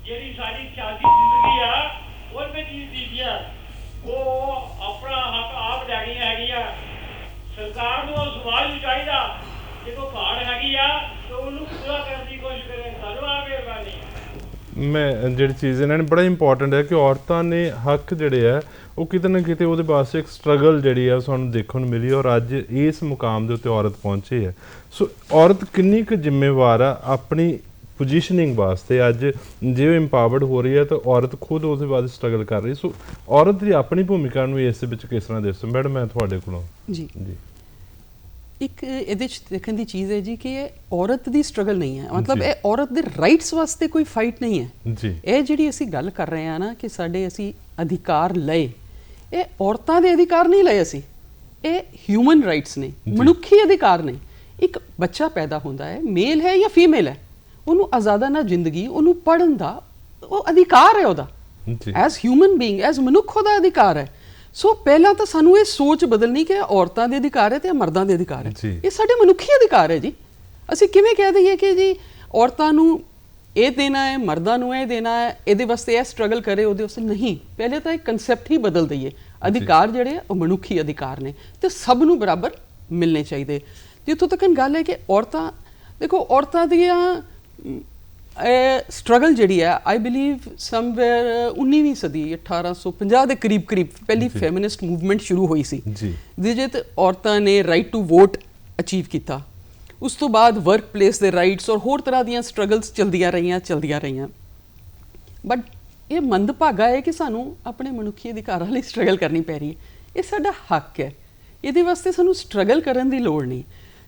ਜਿਹੜੀ ਸਾਡੀ ਸਿਆਸੀ ਜ਼ਿੰਦਗੀ ਆ ਉਹ ਵਿੱਚ ਹੀ ਬੀਬੀਆਂ ਉਹ ਆਪਣਾ ਹੱਕ ਆਪ ਲੈ ਗਈਆਂ ਹੈਗੀਆਂ। ਸਰਕਾਰ ਨੂੰ ਸਮਾਜ ਨੂੰ ਚਾਹੀਦਾ ਜੇ ਕੋਈ ਘਾਟ ਹੈਗੀ ਆ ਤਾਂ ਉਹਨੂੰ ਪੂਰਾ ਕਰਨ ਦੀ ਕੋਸ਼ਿਸ਼ ਕਰੇ। ਧੰਨਵਾਦ, ਮਿਹਰਬਾਨੀ। ਮੈਂ ਜਿਹੜੀ ਚੀਜ਼ ਇਹਨਾਂ ਨੇ ਬੜਾ ਇੰਪੋਰਟੈਂਟ ਹੈ ਕਿ ਔਰਤਾਂ ਨੇ ਹੱਕ ਜਿਹੜੇ ਆ ਉਹ ਕਿਤੇ ਨਾ ਕਿਤੇ ਉਹਦੇ ਵਾਸਤੇ ਇੱਕ ਸਟਰਗਲ ਜਿਹੜੀ ਆ ਸਾਨੂੰ ਦੇਖਣ ਨੂੰ ਮਿਲੀ ਔਰ ਅੱਜ ਇਸ ਮੁਕਾਮ ਦੇ ਉੱਤੇ ਔਰਤ ਪਹੁੰਚੀ ਹੈ। ਸੋ ਔਰਤ ਕਿੰਨੀ ਕੁ ਜ਼ਿੰਮੇਵਾਰ ਆ ਆਪਣੀ ਪੋਜੀਸ਼ਨਿੰਗ ਵਾਸਤੇ। ਅੱਜ ਜੇ ਉਹ ਇੰਪਾਵਰਡ ਹੋ ਰਹੀ ਹੈ ਤਾਂ ਔਰਤ ਖੁਦ ਉਹਦੇ ਬਾਅਦ ਸਟਰਗਲ ਕਰ ਰਹੀ। ਸੋ ਔਰਤ ਦੀ ਆਪਣੀ ਭੂਮਿਕਾ ਨੂੰ ਇਸ ਦੇ ਵਿੱਚ ਕਿਸ ਤਰ੍ਹਾਂ ਦੇਖਦੇ ਹੋ? ਮੈਡਮ, ਮੈਂ ਤੁਹਾਡੇ ਕੋਲੋਂ ਜੀ ਜੀ ਇੱਕ ਇਹਦੇ 'ਚ ਦੇਖਣ ਦੀ ਚੀਜ਼ ਹੈ ਜੀ ਕਿ ਇਹ ਔਰਤ ਦੀ ਸਟਰਗਲ ਨਹੀਂ ਹੈ, ਮਤਲਬ ਜੀ। ਇਹ ਔਰਤ ਦੇ ਰਾਈਟਸ ਵਾਸਤੇ ਕੋਈ ਫਾਈਟ ਨਹੀਂ ਹੈ ਜੀ ਇਹ ਜਿਹੜੀ ਅਸੀਂ ਗੱਲ ਕਰ ਰਹੇ ਹਾਂ ਨਾ ਕਿ ਸਾਡੇ ਅਸੀਂ ਅਧਿਕਾਰ ਲਏ, ਇਹ ਔਰਤਾਂ ਦੇ ਅਧਿਕਾਰ ਨਹੀਂ ਲਏ ਅਸੀਂ, ਇਹ ਹਿਊਮਨ ਰਾਈਟਸ ਨੇ, ਮਨੁੱਖੀ ਅਧਿਕਾਰ ਨੇ। ਇੱਕ ਬੱਚਾ ਪੈਦਾ ਹੁੰਦਾ ਹੈ, ਮੇਲ ਹੈ ਜਾਂ ਫੀਮੇਲ ਹੈ, ਉਹਨੂੰ ਆਜ਼ਾਦਾਨਾ ਜ਼ਿੰਦਗੀ, ਉਹਨੂੰ ਪੜ੍ਹਨ ਦਾ ਉਹ ਅਧਿਕਾਰ ਹੈ ਉਹਦਾ। ਜੀ ਐਜ਼ ਹਿਊਮਨ ਬੀਇੰਗ, ਐਜ਼ ਮਨੁੱਖ ਉਹਦਾ ਅਧਿਕਾਰ ਹੈ। ਸੋ ਪਹਿਲਾਂ ਤਾਂ ਸਾਨੂੰ ਇਹ ਸੋਚ ਬਦਲਣੀ ਕਿ ਔਰਤਾਂ ਦੇ ਅਧਿਕਾਰ ਹੈ ਤੇ ਮਰਦਾਂ ਦੇ ਅਧਿਕਾਰ ਹੈ। ਜੀ। ਇਹ ਸਾਡੇ ਮਨੁੱਖੀ ਅਧਿਕਾਰ ਹੈ ਜੀ। ਅਸੀਂ ਕਿਵੇਂ ਕਹਿ ਦਈਏ ਕਿ ਜੀ ਔਰਤਾਂ ਨੂੰ ਇਹ ਦੇਣਾ ਹੈ, ਮਰਦਾਂ ਨੂੰ ਇਹ ਦੇਣਾ ਹੈ, ਇਹਦੇ ਵਾਸਤੇ ਇਹ ਸਟਰਗਲ ਕਰੇ, ਉਹਦੇ ਵਾਸਤੇ ਨਹੀਂ। ਪਹਿਲੇ ਤਾਂ ਇਹ ਕਨਸੈਪਟ ਹੀ ਬਦਲ ਦਈਏ। ਅਧਿਕਾਰ ਜਿਹੜੇ ਉਹ ਮਨੁੱਖੀ ਅਧਿਕਾਰ ਨੇ ਤੇ ਸਭ ਨੂੰ ਬਰਾਬਰ ਮਿਲਣੇ ਚਾਹੀਦੇ। ਜਿੱਥੋਂ ਤੱਕ ਗੱਲ ਹੈ ਕਿ ਔਰਤਾਂ, ਦੇਖੋ ਔਰਤਾਂ ਦੀਆਂ ਸਟਰਗਲ ਜਿਹੜੀ ਹੈ ਆਈ ਬਿਲੀਵ ਸਮਵੇਅਰ 19ਵੀਂ ਸਦੀ 1850 ਦੇ ਕਰੀਬ ਪਹਿਲੀ ਫੈਮਿਨਿਸਟ ਮੂਵਮੈਂਟ ਸ਼ੁਰੂ ਹੋਈ ਸੀ ਜਿਹਦੇ ਤੇ ਔਰਤਾਂ ਨੇ ਰਾਈਟ ਟੂ ਵੋਟ ਅਚੀਵ ਕੀਤਾ। ਉਸ ਤੋਂ ਬਾਅਦ ਵਰਕ ਪਲੇਸ ਦੇ ਰਾਈਟਸ ਔਰ ਹੋਰ ਤਰ੍ਹਾਂ ਦੀਆਂ ਸਟਰਗਲਸ ਚਲਦੀਆਂ ਰਹੀਆਂ। ਬਟ ਇਹ ਮੰਦਭਾਗਾ ਹੈ ਕਿ ਸਾਨੂੰ ਆਪਣੇ ਮਨੁੱਖੀ ਅਧਿਕਾਰਾਂ ਲਈ ਸਟਰਗਲ ਕਰਨੀ ਪੈ ਰਹੀ ਹੈ। ਇਹ ਸਾਡਾ ਹੱਕ ਹੈ, ਇਹਦੇ ਵਾਸਤੇ ਸਾਨੂੰ ਸਟਰਗਲ ਕਰਨ ਦੀ ਲੋੜ ਨਹੀਂ।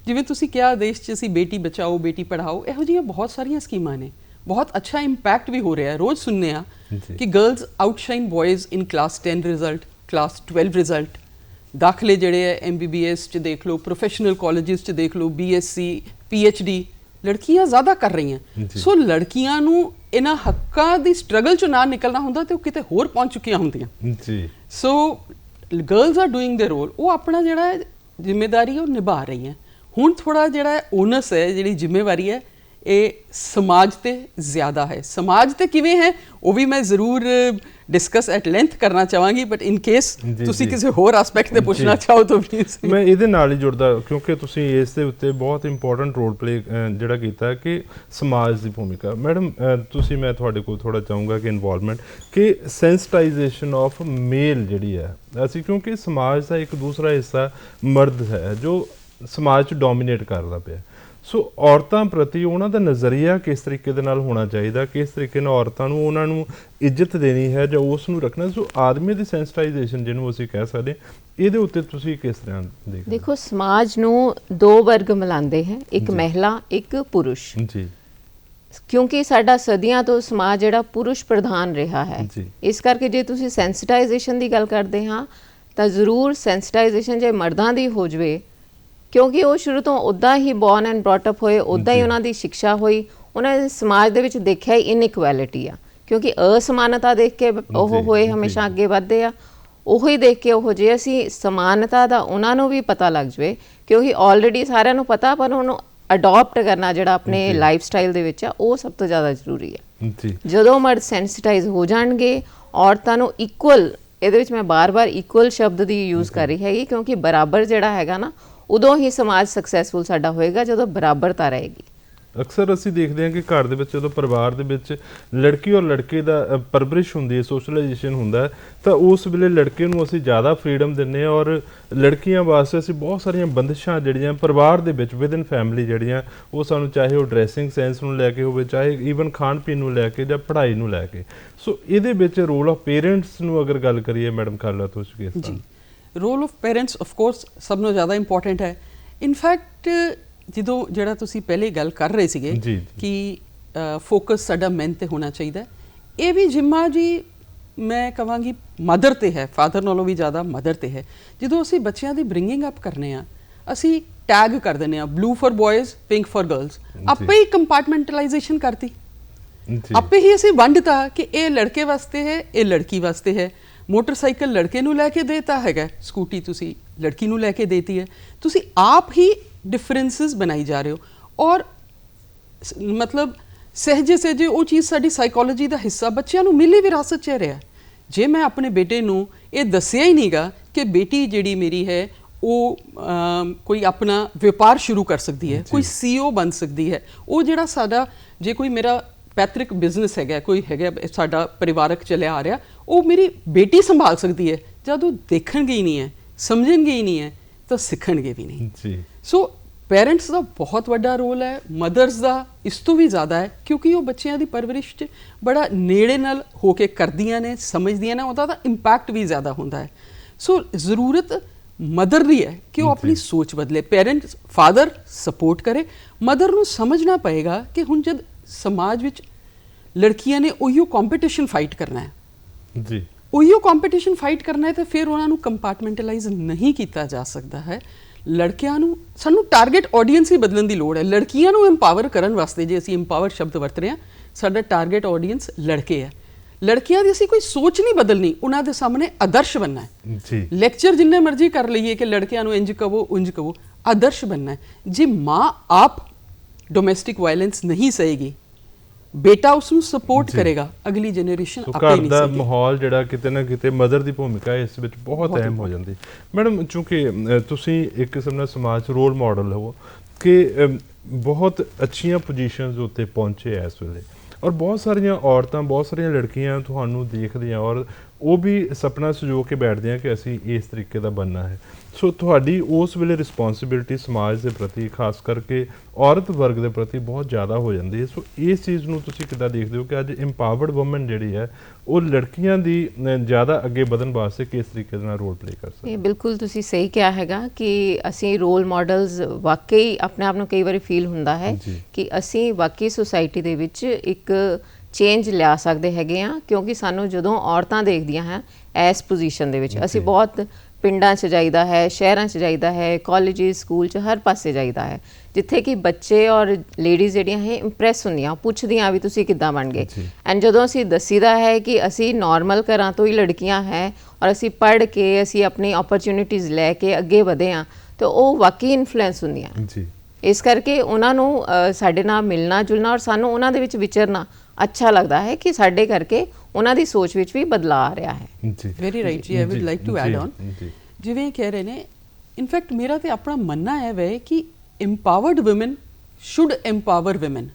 ਜਿਵੇਂ ਤੁਸੀਂ ਕਿਹਾ ਦੇਸ਼ 'ਚ ਅਸੀਂ ਬੇਟੀ ਬਚਾਓ ਬੇਟੀ ਪੜ੍ਹਾਓ, ਇਹੋ ਜਿਹੀਆਂ ਬਹੁਤ ਸਾਰੀਆਂ ਸਕੀਮਾਂ ਨੇ, ਬਹੁਤ ਅੱਛਾ ਇੰਪੈਕਟ ਵੀ ਹੋ ਰਿਹਾ ਹੈ। ਰੋਜ਼ ਸੁਣਨੇ ਆ ਕਿ ਗਰਲਸ ਆਊਟਸ਼ਾਈਨ ਬॉयਜ਼ ਇਨ ਕਲਾਸ 10 ਰਿਜ਼ਲਟ, ਕਲਾਸ 12 ਰਿਜ਼ਲਟ। ਦਾਖਲੇ ਜਿਹੜੇ ਹੈ MBBS 'ਚ ਦੇਖ ਲਓ, ਪ੍ਰੋਫੈਸ਼ਨਲ ਕਾਲਜਿਸ 'ਚ ਦੇਖ ਲਓ, BSc PhD ਲੜਕੀਆਂ ਜ਼ਿਆਦਾ ਕਰ ਰਹੀਆਂ। ਸੋ ਲੜਕੀਆਂ ਨੂੰ ਇਹਨਾਂ ਹੱਕਾਂ ਦੀ ਸਟਰਗਲ 'ਚੋਂ ਨਾ ਨਿਕਲਣਾ ਹੁੰਦਾ ਤੇ ਉਹ ਕਿਤੇ ਹੋਰ ਪਹੁੰਚ ਚੁੱਕੀਆਂ ਹੁੰਦੀਆਂ ਜੀ। So girls are doing their role, ਉਹ ਆਪਣਾ ਜਿਹੜਾ ਜ਼ਿੰਮੇਦਾਰੀ ਉਹ ਨਿਭਾ ਰਹੀਆਂ। ਹੁਣ ਥੋੜਾ ਜਿਹੜਾ ਓਨਸ ਹੈ, ਜਿਹੜੀ ਜ਼ਿੰਮੇਵਾਰੀ ਹੈ, ਇਹ ਸਮਾਜ ਤੇ ਜ਼ਿਆਦਾ ਹੈ। ਸਮਾਜ ਤੇ ਕਿਵੇਂ ਹੈ ਉਹ ਵੀ ਮੈਂ ਜ਼ਰੂਰ ਡਿਸਕਸ ਐਟ ਲੈਂਥ ਕਰਨਾ ਚਾਹਾਂਗੀ, ਬਟ ਇਨ ਕੇਸ ਤੁਸੀਂ ਕਿਸੇ ਹੋਰ ਐਸਪੈਕਟ ਤੇ ਪੁੱਛਣਾ ਚਾਹੋ ਤਾਂ ਪਲੀਜ਼। ਮੈਂ ਇਹਦੇ ਨਾਲ ਹੀ ਜੁੜਦਾ ਕਿਉਂਕਿ ਤੁਸੀਂ ਇਸ ਦੇ ਉੱਤੇ ਬਹੁਤ ਇੰਪੋਰਟੈਂਟ ਰੋਲ ਪਲੇ ਜਿਹੜਾ ਕੀਤਾ ਕਿ ਸਮਾਜ ਦੀ ਭੂਮਿਕਾ। ਮੈਡਮ ਤੁਸੀਂ, ਮੈਂ ਤੁਹਾਡੇ ਕੋਲ ਥੋੜਾ ਚਾਹੂੰਗਾ ਕਿ ਇਨਵੋਲਵਮੈਂਟ ਕਿ ਸੈਂਸਿਟਾਈਜੇਸ਼ਨ ਆਫ ਮੇਲ ਜਿਹੜੀ ਹੈ ਅਸੀਂ, ਕਿਉਂਕਿ ਸਮਾਜ ਦਾ ਇੱਕ ਦੂਸਰਾ ਹਿੱਸਾ ਮਰਦ ਹੈ ਜੋ ਸਮਾਜ 'ਚ ਡੋਮੀਨੇਟ ਕਰਦਾ ਪਿਆ। ਸੋ ਔਰਤਾਂ ਪ੍ਰਤੀ ਉਹਨਾਂ ਦਾ ਨਜ਼ਰੀਆ ਕਿਸ ਤਰੀਕੇ ਦੇ ਨਾਲ ਹੋਣਾ ਚਾਹੀਦਾ, ਕਿਸ ਤਰੀਕੇ ਨਾਲ ਔਰਤਾਂ ਨੂੰ ਉਹਨਾਂ ਨੂੰ ਇੱਜ਼ਤ ਦੇਣੀ ਹੈ ਜਾਂ ਉਸ ਨੂੰ ਰੱਖਣਾ। ਸੋ ਆਦਮੀ ਦੀ ਸੈਂਸਿਟਾਈਜੇਸ਼ਨ ਜਿਹਨੂੰ ਅਸੀਂ ਕਹਿ ਸਕਦੇ, ਇਹਦੇ ਉੱਤੇ ਤੁਸੀਂ ਕਿਸ ਤਰ੍ਹਾਂ ਦੇਖਦੇ? ਦੇਖੋ, ਸਮਾਜ ਨੂੰ ਦੋ ਵਰਗ ਮਿਲਾਉਂਦੇ ਹੈ, ਇੱਕ ਮਹਿਲਾ, ਇੱਕ ਪੁਰਸ਼ ਜੀ। ਕਿਉਂਕਿ ਸਾਡਾ ਸਦੀਆਂ ਤੋਂ ਸਮਾਜ ਜਿਹੜਾ ਪੁਰਸ਼ ਪ੍ਰਧਾਨ ਰਿਹਾ ਹੈ, ਇਸ ਕਰਕੇ ਜੇ ਤੁਸੀਂ ਸੈਂਸਿਟਾਈਜੇਸ਼ਨ ਦੀ ਗੱਲ ਕਰਦੇ ਹਾਂ ਤਾਂ ਜ਼ਰੂਰ ਸੈਂਸਿਟਾਈਜੇਸ਼ਨ ਜੇ ਮਰਦਾਂ ਦੀ ਹੋ ਜਾਵੇ, ਕਿਉਂਕਿ ਉਹ ਸ਼ੁਰੂ ਤੋਂ ਉੱਦਾਂ ਹੀ ਬੌਰਨ ਐਂਡ ਬ੍ਰੌਟ ਅਪ ਹੋਏ, ਉੱਦਾਂ ਹੀ ਉਹਨਾਂ ਦੀ ਸਿੱਖਿਆ ਹੋਈ, ਉਹਨਾਂ ਦੇ ਸਮਾਜ ਦੇ ਵਿੱਚ ਦੇਖਿਆ ਹੀ ਇਨਇਕੁਐਲਿਟੀ ਆ। ਕਿਉਂਕਿ ਅਸਮਾਨਤਾ ਦੇਖ ਕੇ ਉਹ ਹੋਏ ਹਮੇਸ਼ਾ ਅੱਗੇ ਵਧਦੇ ਆ, ਉਹੀ ਦੇਖ ਕੇ ਉਹ ਜੇ ਅਸੀਂ ਸਮਾਨਤਾ ਦਾ ਉਹਨਾਂ ਨੂੰ ਵੀ ਪਤਾ ਲੱਗ ਜਵੇ, ਕਿਉਂਕਿ ਆਲਰੇਡੀ ਸਾਰਿਆਂ ਨੂੰ ਪਤਾ, ਪਰ ਉਹਨੂੰ ਅਡਾਪਟ ਕਰਨਾ ਜਿਹੜਾ ਆਪਣੇ ਲਾਈਫ ਸਟਾਈਲ ਦੇ ਵਿੱਚ ਆ, ਉਹ ਸਭ ਤੋਂ ਜ਼ਿਆਦਾ ਜ਼ਰੂਰੀ ਹੈ। ਜਦੋਂ ਮਰਦ ਸੈਂਸਿਟਾਈਜ਼ ਹੋ ਜਾਣਗੇ, ਔਰਤਾਂ ਨੂੰ ਇਕੁਅਲ, ਇਹਦੇ ਵਿੱਚ ਮੈਂ ਬਾਰ-ਬਾਰ ਇਕੁਅਲ ਸ਼ਬਦ ਦੀ ਯੂਜ਼ ਕਰ ਰਹੀ ਹੈਗੀ, ਕਿਉਂਕਿ ਬਰਾਬਰ ਜਿਹੜਾ ਹੈਗਾ ਨਾ, ਉਦੋਂ ਹੀ ਸਮਾਜ ਸਕਸੈਸਫੁਲ ਸਾਡਾ ਹੋਏਗਾ ਜਦੋਂ ਬਰਾਬਰਤਾ ਰਹੇਗੀ। ਅਕਸਰ ਅਸੀਂ ਦੇਖਦੇ ਹਾਂ ਕਿ ਘਰ ਦੇ ਵਿੱਚ ਜਦੋਂ ਪਰਿਵਾਰ ਦੇ ਵਿੱਚ ਲੜਕੀ ਔਰ ਲੜਕੇ ਦਾ ਪਰਵਰਿਸ਼ ਹੁੰਦੀ ਹੈ, ਸੋਸ਼ਲਾਈਜੇਸ਼ਨ ਹੁੰਦਾ ਹੈ, ਤਾਂ ਉਸ ਵੇਲੇ ਲੜਕੇ ਨੂੰ ਅਸੀਂ ਜ਼ਿਆਦਾ ਫਰੀडम ਦਿੰਦੇ ਹਾਂ ਔਰ ਲੜਕੀਆਂ ਵਾਸਤੇ ਅਸੀਂ ਬਹੁਤ ਸਾਰੀਆਂ ਬੰਦਿਸ਼ਾਂ ਜਿਹੜੀਆਂ ਪਰਿਵਾਰ ਦੇ ਵਿੱਚ ਵਿਦਨ ਫੈਮਿਲੀ ਜਿਹੜੀਆਂ, ਉਹ ਸਾਨੂੰ ਚਾਹੇ ਉਹ ਡਰੈਸਿੰਗ ਸੈਂਸ ਨੂੰ ਲੈ ਕੇ ਹੋਵੇ, ਚਾਹੇ ਈਵਨ ਖਾਣ ਪੀਣ ਨੂੰ ਲੈ ਕੇ ਜਾਂ ਪੜ੍ਹਾਈ ਨੂੰ ਲੈ ਕੇ। ਸੋ ਇਹਦੇ ਵਿੱਚ ਰੋਲ ਆਫ ਪੇਰੈਂਟਸ ਨੂੰ ਅਗਰ ਗੱਲ ਕਰੀਏ ਮੈਡਮ ਖਾਲਾ ਤੋਂ ਜੀ, role of parents of course ਸਭ ਤੋਂ ਜ਼ਿਆਦਾ ਇੰਪੋਰਟੈਂਟ ਹੈ। ਇਨਫੈਕਟ ਜਦੋਂ ਜਿਹੜਾ ਤੁਸੀਂ ਪਹਿਲੇ ਗੱਲ ਕਰ ਰਹੇ ਸੀਗੇ ਕਿ ਫੋਕਸ ਸਾਡਾ ਮੈਨ ਤੇ ਹੋਣਾ ਚਾਹੀਦਾ, ਇਹ ਵੀ ਜਿੰਮਾ ਜੀ ਮੈਂ ਕਹਾਂਗੀ ਮਦਰ ਤੇ ਹੈ, ਫਾਦਰ ਨਾਲੋਂ ਵੀ ਜ਼ਿਆਦਾ ਮਦਰ ਤੇ ਹੈ। ਜਦੋਂ ਅਸੀਂ ਬੱਚਿਆਂ ਦੀ ਬ੍ਰਿੰਗਿੰਗ ਅਪ ਕਰਨੇ ਆ, ਅਸੀਂ ਟੈਗ ਕਰ ਦਿੰਦੇ ਆ blue for ਬॉयਜ਼, pink for girls, ਆਪੇ ਹੀ ਕੰਪਾਰਟਮੈਂਟਲਾਈਜੇਸ਼ਨ ਕਰਤੀ, ਆਪੇ ਹੀ ਅਸੀਂ ਵੰਡਤਾ ਕਿ ਇਹ ਲੜਕੇ ਵਾਸਤੇ ਹੈ, ਇਹ ਲੜਕੀ ਵਾਸਤੇ ਹੈ। ਮੋਟਰਸਾਈਕਲ ਲੜਕੇ ਨੂੰ ਲੈ ਕੇ ਦੇਤਾ ਹੈਗਾ, ਸਕੂਟੀ ਤੁਸੀਂ ਲੜਕੀ ਨੂੰ ਲੈ ਕੇ ਦੇਤੀ ਹੈ। ਤੁਸੀਂ ਆਪ ਹੀ ਡਿਫਰੈਂਸਿਸ ਬਣਾਈ ਜਾ ਰਹੇ ਹੋ ਔਰ ਮਤਲਬ ਸਹਿਜੇ ਸਹਿਜੇ ਉਹ ਚੀਜ਼ ਸਾਡੀ ਸਾਈਕੋਲੋਜੀ ਦਾ ਹਿੱਸਾ ਬੱਚਿਆਂ ਨੂੰ ਮਿਲੀ ਵਿਰਾਸਤ 'ਚ ਰਿਹਾ। ਜੇ ਮੈਂ ਆਪਣੇ ਬੇਟੇ ਨੂੰ ਇਹ ਦੱਸਿਆ ਹੀ ਨਹੀਂਗਾ ਕਿ ਬੇਟੀ ਜਿਹੜੀ ਮੇਰੀ ਹੈ ਉਹ ਕੋਈ ਆਪਣਾ ਵਪਾਰ ਸ਼ੁਰੂ ਕਰ ਸਕਦੀ ਹੈ, ਕੋਈ CEO ਬਣ ਸਕਦੀ ਹੈ, ਉਹ ਜਿਹੜਾ ਸਾਡਾ ਜੇ ਕੋਈ ਮੇਰਾ ਪੈਤਰਿਕ ਬਿਜ਼ਨਸ ਹੈਗਾ, ਕੋਈ ਹੈਗਾ ਸਾਡਾ ਪਰਿਵਾਰਕ ਚੱਲਿਆ ਆ ਰਿਹਾ, ਉਹ ਮੇਰੀ ਬੇਟੀ ਸੰਭਾਲ ਸਕਦੀ ਹੈ, ਜਦ ਉਹ ਦੇਖਣਗੇ ਹੀ ਨਹੀਂ ਹੈ, ਸਮਝਣਗੇ ਹੀ ਨਹੀਂ ਹੈ, ਤਾਂ ਸਿੱਖਣਗੇ ਵੀ ਨਹੀਂ ਜੀ। ਸੋ ਪੇਰੈਂਟਸ ਦਾ ਬਹੁਤ ਵੱਡਾ ਰੋਲ ਹੈ, ਮਦਰਸ ਦਾ ਇਸ ਤੋਂ ਵੀ ਜ਼ਿਆਦਾ ਹੈ, ਕਿਉਂਕਿ ਉਹ ਬੱਚਿਆਂ ਦੀ ਪਰਵਰਿਸ਼ 'ਚ ਬੜਾ ਨੇੜੇ ਨਾਲ ਹੋ ਕੇ ਕਰਦੀਆਂ ਨੇ, ਸਮਝਦੀਆਂ ਨੇ, ਉਹਦਾ ਤਾਂ ਇੰਪੈਕਟ ਵੀ ਜ਼ਿਆਦਾ ਹੁੰਦਾ ਹੈ। ਸੋ ਜ਼ਰੂਰਤ ਮਦਰ ਦੀ ਹੈ ਕਿ ਉਹ ਆਪਣੀ ਸੋਚ ਬਦਲੇ, ਪੇਰੈਂਟਸ ਫਾਦਰ ਸਪੋਰਟ ਕਰੇ, ਮਦਰ ਨੂੰ ਸਮਝਣਾ ਪਏਗਾ ਕਿ ਹੁਣ ਜਦ ਸਮਾਜ ਵਿੱਚ ਲੜਕੀਆਂ ਨੇ ਉਹੀਓ ਕੰਪੀਟੀਸ਼ਨ ਫਾਈਟ ਕਰਨਾ ਹੈ ਜੀ, ਉਹੀਓ ਕੰਪੀਟੀਸ਼ਨ ਫਾਈਟ ਕਰਨਾ ਹੈ, ਤਾਂ ਫਿਰ ਉਹਨਾਂ ਨੂੰ ਕੰਪਾਰਟਮੈਂਟਲਾਈਜ਼ ਨਹੀਂ ਕੀਤਾ ਜਾ ਸਕਦਾ ਹੈ। ਲੜਕਿਆਂ ਨੂੰ ਸਾਨੂੰ ਟਾਰਗੇਟ ਆਡੀਅנס ਹੀ ਬਦਲਣ ਦੀ ਲੋੜ ਹੈ। ਲੜਕੀਆਂ ਨੂੰ ਇੰਪਾਵਰ ਕਰਨ ਵਾਸਤੇ, ਜੇ ਅਸੀਂ ਇੰਪਾਵਰ ਸ਼ਬਦ ਵਰਤ ਰਹੇ ਹਾਂ, ਸਾਡਾ ਟਾਰਗੇਟ ਆਡੀਅנס ਲੜਕੇ ਹੈ। ਲੜਕੀਆਂ ਦੀ ਅਸੀਂ ਕੋਈ ਸੋਚ ਨਹੀਂ ਬਦਲਣੀ, ਉਹਨਾਂ ਦੇ ਸਾਹਮਣੇ ਆਦਰਸ਼ ਬਣਨਾ ਹੈ ਜੀ। ਲੈਕਚਰ ਜਿੰਨੇ ਮਰਜ਼ੀ ਕਰ ਲਈਏ ਕਿ ਲੜਕਿਆਂ ਨੂੰ ਇੰਜ ਕਹੋ ਉਂਝ ਕਹੋ, ਆਦਰਸ਼ ਬਣਨਾ ਹੈ। ਜੇ ਮਾਂ ਆਪ ਡੋਮੈਸਟਿਕ ਵਾਇਲੈਂਸ ਨਹੀਂ ਸਹੇਗੀ, ਬੇਟਾ ਉਸ ਨੂੰ ਸਪੋਰਟ ਕਰੇਗਾ, ਅਗਲੀ ਜਨਰੇਸ਼ਨ ਆਪੇ ਨਹੀਂ ਸਹੇਗੀ। ਘਰ ਦਾ ਮਾਹੌਲ ਜਿਹੜਾ ਕਿਤੇ ਨਾ ਕਿਤੇ ਮਦਰ ਦੀ ਭੂਮਿਕਾ ਇਸ ਵਿੱਚ ਬਹੁਤ ਅਹਿਮ ਹੋ ਜਾਂਦੀ। ਮੈਡਮ, ਚੂੰਕਿ ਤੁਸੀਂ ਇੱਕ ਕਿਸਮ ਨਾਲ ਸਮਾਜ 'ਚ ਰੋਲ ਮਾਡਲ ਹੋ ਕਿ ਬਹੁਤ ਅੱਛੀਆਂ ਪੋਜੀਸ਼ਨਸ ਉੱਤੇ ਪਹੁੰਚੇ ਇਸ ਵੇਲੇ, ਔਰ ਬਹੁਤ ਸਾਰੀਆਂ ਔਰਤਾਂ, ਬਹੁਤ ਸਾਰੀਆਂ ਲੜਕੀਆਂ ਤੁਹਾਨੂੰ ਦੇਖਦੀਆਂ ਔਰ ਉਹ ਵੀ ਸੁਪਨਾ ਸਜੋ ਕੇ ਬੈਠਦੀਆਂ ਕਿ ਅਸੀਂ ਇਸ ਤਰੀਕੇ ਦਾ ਬਣਨਾ ਹੈ। ਸੋ ਤੁਹਾਡੀ ਉਸ ਵੇਲੇ ਰਿਸਪੌਂਸਿਬਿਲਿਟੀ ਸਮਾਜ ਦੇ ਪ੍ਰਤੀ, ਖਾਸ ਕਰਕੇ ਔਰਤ ਵਰਗ ਦੇ ਪ੍ਰਤੀ ਬਹੁਤ ਜ਼ਿਆਦਾ ਹੋ ਜਾਂਦੀ ਹੈ। ਸੋ ਇਸ ਚੀਜ਼ ਨੂੰ ਤੁਸੀਂ ਕਿੱਦਾਂ ਦੇਖਦੇ ਹੋ ਕਿ ਅੱਜ ਇੰਪਾਵਰਡ ਵੂਮਨ ਜਿਹੜੀ ਹੈ ਉਹ ਲੜਕੀਆਂ ਦੀ ਜ਼ਿਆਦਾ ਅੱਗੇ ਵਧਣ ਵਾਸਤੇ ਕਿਸ ਤਰੀਕੇ ਨਾਲ ਰੋਲ ਪਲੇ ਕਰ ਸਕਦੀ ਹੈ? ਬਿਲਕੁਲ ਤੁਸੀਂ ਸਹੀ ਕਿਹਾ ਹੈਗਾ ਕਿ ਅਸੀਂ ਰੋਲ ਮਾਡਲਸ ਵਾਕਈ ਆਪਣੇ ਆਪ ਨੂੰ ਕਈ ਵਾਰੀ ਫੀਲ ਹੁੰਦਾ ਹੈ ਕਿ ਅਸੀਂ ਵਾਕਈ ਸੁਸਾਇਟੀ ਦੇ ਵਿੱਚ ਇੱਕ ਚੇਂਜ ਲਿਆ ਸਕਦੇ ਹੈਗੇ ਆ, ਕਿਉਂਕਿ ਸਾਨੂੰ ਜਦੋਂ ਔਰਤਾਂ ਦੇਖਦੀਆਂ ਹੈ ਇਸ ਪੋਜੀਸ਼ਨ ਦੇ ਵਿੱਚ, ਅਸੀਂ ਬਹੁਤ ਪਿੰਡਾਂ 'ਚ ਜਾਈਦਾ ਹੈ, ਸ਼ਹਿਰਾਂ 'ਚ ਜਾਈਦਾ ਹੈ, ਕਾਲਜਿਸ, ਸਕੂਲ 'ਚ, ਹਰ ਪਾਸੇ ਜਾਈਦਾ ਹੈ, ਜਿੱਥੇ ਕਿ ਬੱਚੇ ਔਰ ਲੇਡੀਜ਼ ਜਿਹੜੀਆਂ ਹੈ ਇੰਪ੍ਰੈਸ ਹੁੰਦੀਆਂ, ਪੁੱਛਦੀਆਂ ਵੀ ਤੁਸੀਂ ਕਿੱਦਾਂ ਬਣ ਗਏ। ਐਂਡ ਜਦੋਂ ਅਸੀਂ ਦੱਸੀਦਾ ਹੈ ਕਿ ਅਸੀਂ ਨਾਰਮਲ ਘਰਾਂ ਤੋਂ ਹੀ ਲੜਕੀਆਂ ਹੈ ਔਰ ਅਸੀਂ ਪੜ੍ਹ ਕੇ ਅਸੀਂ ਆਪਣੀ ਓਪਰਚੁਨਿਟੀਜ਼ ਲੈ ਕੇ ਅੱਗੇ ਵਧੇ ਹਾਂ, ਤਾਂ ਉਹ ਵਾਕਈ ਇਨਫਲੂਐਂਸ ਹੁੰਦੀਆਂ ਜੀ। ਇਸ ਕਰਕੇ ਉਹਨਾਂ ਨੂੰ ਸਾਡੇ ਨਾਲ ਮਿਲਣਾ ਜੁਲਣਾ ਔਰ ਸਾਨੂੰ ਉਹਨਾਂ ਦੇ ਵਿੱਚ ਵਿਚਰਨਾ ਅੱਛਾ ਲੱਗਦਾ ਹੈ ਕਿ ਸਾਡੇ ਕਰਕੇ ਉਹਨਾਂ ਦੀ ਸੋਚ ਵਿੱਚ ਵੀ ਬਦਲਾਅ ਆ ਰਿਹਾ ਹੈ ਜੀ। ਵੈਰੀ ਰਾਈਟ ਜੀ। I would like to add on, ਜਿਵੇਂ ਕਹਿ ਰਹੇ ਨੇ, ਇਨਫੈਕਟ ਮੇਰਾ ਤੇ ਆਪਣਾ ਮੰਨਣਾ ਹੈ ਵੇ ਕਿ ਇੰਪਾਵਰਡ ਵੂਮਨ ਸ਼ੁੱਡ ਇੰਪਾਵਰ ਵੂਮਨ।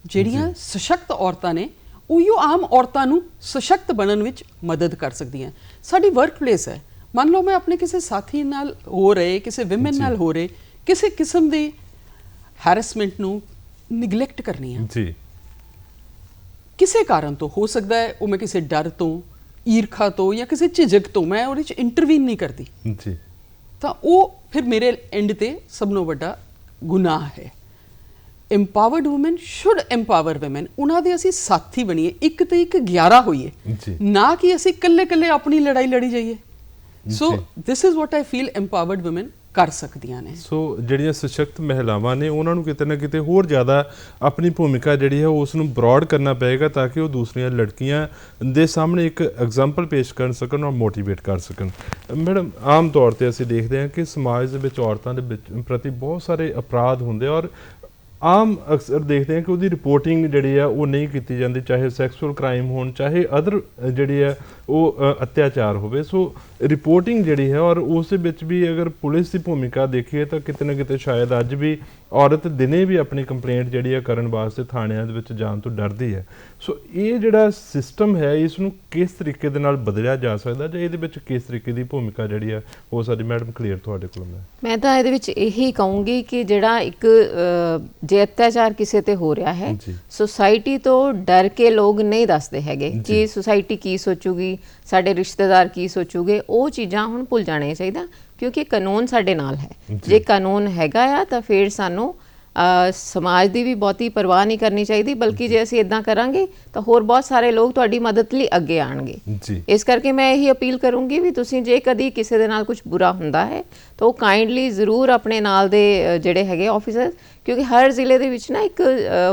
ਜਿਹੜੀਆਂ ਸਸ਼ਕਤ ਔਰਤਾਂ ਨੇ ਉਹੀਓ ਆਮ ਔਰਤਾਂ ਨੂੰ ਸਸ਼ਕਤ ਬਣਨ ਵਿੱਚ ਮਦਦ ਕਰ ਸਕਦੀਆਂ। ਸਾਡੀ ਵਰਕ ਪਲੇਸ ਹੈ, ਮੰਨ ਲਓ ਮੈਂ ਆਪਣੇ ਕਿਸੇ ਸਾਥੀ ਨਾਲ ਹੋ ਰਹੇ, ਕਿਸੇ ਵਿਮਨ ਨਾਲ ਹੋ ਰਹੇ ਕਿਸੇ ਕਿਸਮ ਦੀ ਹੈਰੈਸਮੈਂਟ ਨੂੰ ਨਿਗਲੈਕਟ ਕਰਨੀ ਹੈ ਜੀ, ਕਿਸੇ ਕਾਰਨ ਤੋਂ ਹੋ ਸਕਦਾ ਹੈ, ਉਹ ਮੈਂ ਕਿਸੇ ਡਰ ਤੋਂ, ਈਰਖਾ ਤੋਂ ਜਾਂ ਕਿਸੇ ਝਿਜਕ ਤੋਂ ਮੈਂ ਉਹਦੇ 'ਚ ਇੰਟਰਵੀਨ ਨਹੀਂ ਕਰਦੀ ਜੀ, ਤਾਂ ਉਹ ਫਿਰ ਮੇਰੇ ਐਂਡ ਤੇ ਸਭ ਤੋਂ ਵੱਡਾ ਗੁਨਾਹ ਹੈ। Empowered woman should ਇੰਪਾਵਰ woman. ਉਹਨਾਂ ਦੇ ਅਸੀਂ ਸਾਥੀ ਬਣੀਏ, ਇੱਕ ਤੇ ਇੱਕ 11 ਹੋਈਏ, ਨਾ ਕਿ ਅਸੀਂ ਇਕੱਲੇ ਇਕੱਲੇ ਆਪਣੀ ਲੜਾਈ ਲੜੀ ਜਾਈਏ। So this is what I feel empowered woman ਕਰ ਸਕਦੀਆਂ ਨੇ। ਸੋ ਜਿਹੜੀਆਂ ਸਸ਼ਕਤ ਮਹਿਲਾਵਾਂ ਨੇ ਉਹਨਾਂ ਨੂੰ ਕਿਤੇ ਨਾ ਕਿਤੇ ਹੋਰ ਜ਼ਿਆਦਾ ਆਪਣੀ ਭੂਮਿਕਾ ਜਿਹੜੀ ਹੈ ਉਸ ਨੂੰ ਬਰੋਡ ਕਰਨਾ ਪਏਗਾ ਤਾਂ ਕਿ ਉਹ ਦੂਸਰੀਆਂ ਲੜਕੀਆਂ ਦੇ ਸਾਹਮਣੇ ਇੱਕ ਐਗਜ਼ਾਮਪਲ ਪੇਸ਼ ਕਰ ਸਕਣ ਔਰ ਮੋਟੀਵੇਟ ਕਰ ਸਕਣ। ਮੈਡਮ, ਆਮ ਤੌਰ 'ਤੇ ਅਸੀਂ ਦੇਖਦੇ ਹਾਂ ਕਿ ਸਮਾਜ ਦੇ ਵਿੱਚ ਔਰਤਾਂ ਦੇ ਪ੍ਰਤੀ ਬਹੁਤ ਸਾਰੇ ਅਪਰਾਧ ਹੁੰਦੇ ਔਰ ਆਮ ਅਕਸਰ ਦੇਖਦੇ ਹਾਂ ਕਿ ਉਹਦੀ ਰਿਪੋਰਟਿੰਗ ਜਿਹੜੀ ਆ ਉਹ ਨਹੀਂ ਕੀਤੀ ਜਾਂਦੀ, ਚਾਹੇ ਸੈਕਸੁਅਲ ਕ੍ਰਾਈਮ ਹੋਣ ਚਾਹੇ ਅਦਰ ਜਿਹੜੀ ਹੈ ਉਹ ਅਤਿਆਚਾਰ ਹੋਵੇ। ਸੋ ਰਿਪੋਰਟਿੰਗ ਜਿਹੜੀ ਹੈ ਔਰ ਉਸ ਦੇ ਵਿੱਚ ਵੀ ਅਗਰ ਪੁਲਿਸ ਦੀ ਭੂਮਿਕਾ ਦੇਖੀਏ ਤਾਂ ਕਿਤੇ ਨਾ ਕਿਤੇ ਸ਼ਾਇਦ ਅੱਜ ਵੀ ਔਰਤ ਦਿਨੇ ਵੀ ਆਪਣੀ ਕੰਪਲੇਂਟ ਜਿਹੜੀ ਹੈ ਕਰਨ ਵਾਸਤੇ ਥਾਣਿਆਂ ਦੇ ਵਿੱਚ ਜਾਣ ਤੋਂ ਡਰਦੀ ਹੈ। ਸੋ ਇਹ ਜਿਹੜਾ ਸਿਸਟਮ ਹੈ ਇਸ ਨੂੰ ਕਿਸ ਤਰੀਕੇ ਦੇ ਨਾਲ ਬਦਲਿਆ ਜਾ ਸਕਦਾ ਜਾਂ ਇਹਦੇ ਵਿੱਚ ਕਿਸ ਤਰੀਕੇ ਦੀ ਭੂਮਿਕਾ ਜਿਹੜੀ ਹੈ ਹੋ ਸਕਦੀ? ਮੈਡਮ, ਕਲੀਅਰ ਤੁਹਾਡੇ ਕੋਲ ਮੈਂ ਤਾਂ ਇਹਦੇ ਵਿੱਚ ਇਹੀ ਕਹੂੰਗੀ ਕਿ ਜਿਹੜਾ ਇੱਕ ਜੇ ਅਤਿਆਚਾਰ ਕਿਸੇ ਤੇ ਹੋ ਰਿਹਾ ਹੈ, ਸੁਸਾਇਟੀ ਤੋਂ ਡਰ ਕੇ ਲੋਕ ਨਹੀਂ ਦੱਸਦੇ ਹੈਗੇ ਕਿ ਸੁਸਾਇਟੀ ਕੀ ਸੋਚੂਗੀ, ਸਾਡੇ ਰਿਸ਼ਤੇਦਾਰ ਕੀ ਸੋਚੂਗੇ। ਉਹ ਚੀਜ਼ਾਂ ਹੁਣ ਭੁੱਲ ਜਾਣੀਆਂ ਚਾਹੀਦਾ ਕਿਉਂਕਿ ਕਾਨੂੰਨ ਸਾਡੇ ਨਾਲ ਹੈ। ਜੇ ਕਾਨੂੰਨ ਹੈਗਾ ਆ ਤਾਂ ਫਿਰ ਸਾਨੂੰ ਸਮਾਜ ਦੀ ਵੀ ਬਹੁਤੀ ਪਰਵਾਹ ਨਹੀਂ ਕਰਨੀ ਚਾਹੀਦੀ, ਬਲਕਿ ਜੇ ਅਸੀਂ ਇਦਾਂ ਕਰਾਂਗੇ ਤਾਂ ਹੋਰ ਬਹੁਤ ਸਾਰੇ ਲੋਕ ਤੁਹਾਡੀ ਮਦਦ ਲਈ ਅੱਗੇ ਆਣਗੇ। ਇਸ ਕਰਕੇ ਮੈਂ ਇਹੀ ਅਪੀਲ ਕਰੂੰਗੀ ਵੀ ਤੁਸੀਂ ਜੇ ਕਦੀ ਕਿਸੇ ਦੇ ਨਾਲ ਕੁਝ ਬੁਰਾ ਹੁੰਦਾ ਹੈ ਤਾਂ ਉਹ ਕਾਈਂਡਲੀ ਜ਼ਰੂਰ ਆਪਣੇ ਨਾਲ ਦੇ ਜਿਹੜੇ ਹੈਗੇ ਆਫਿਸਰ, ਕਿਉਂਕਿ ਹਰ ਜ਼ਿਲ੍ਹੇ ਦੇ ਵਿੱਚ ਨਾ ਇੱਕ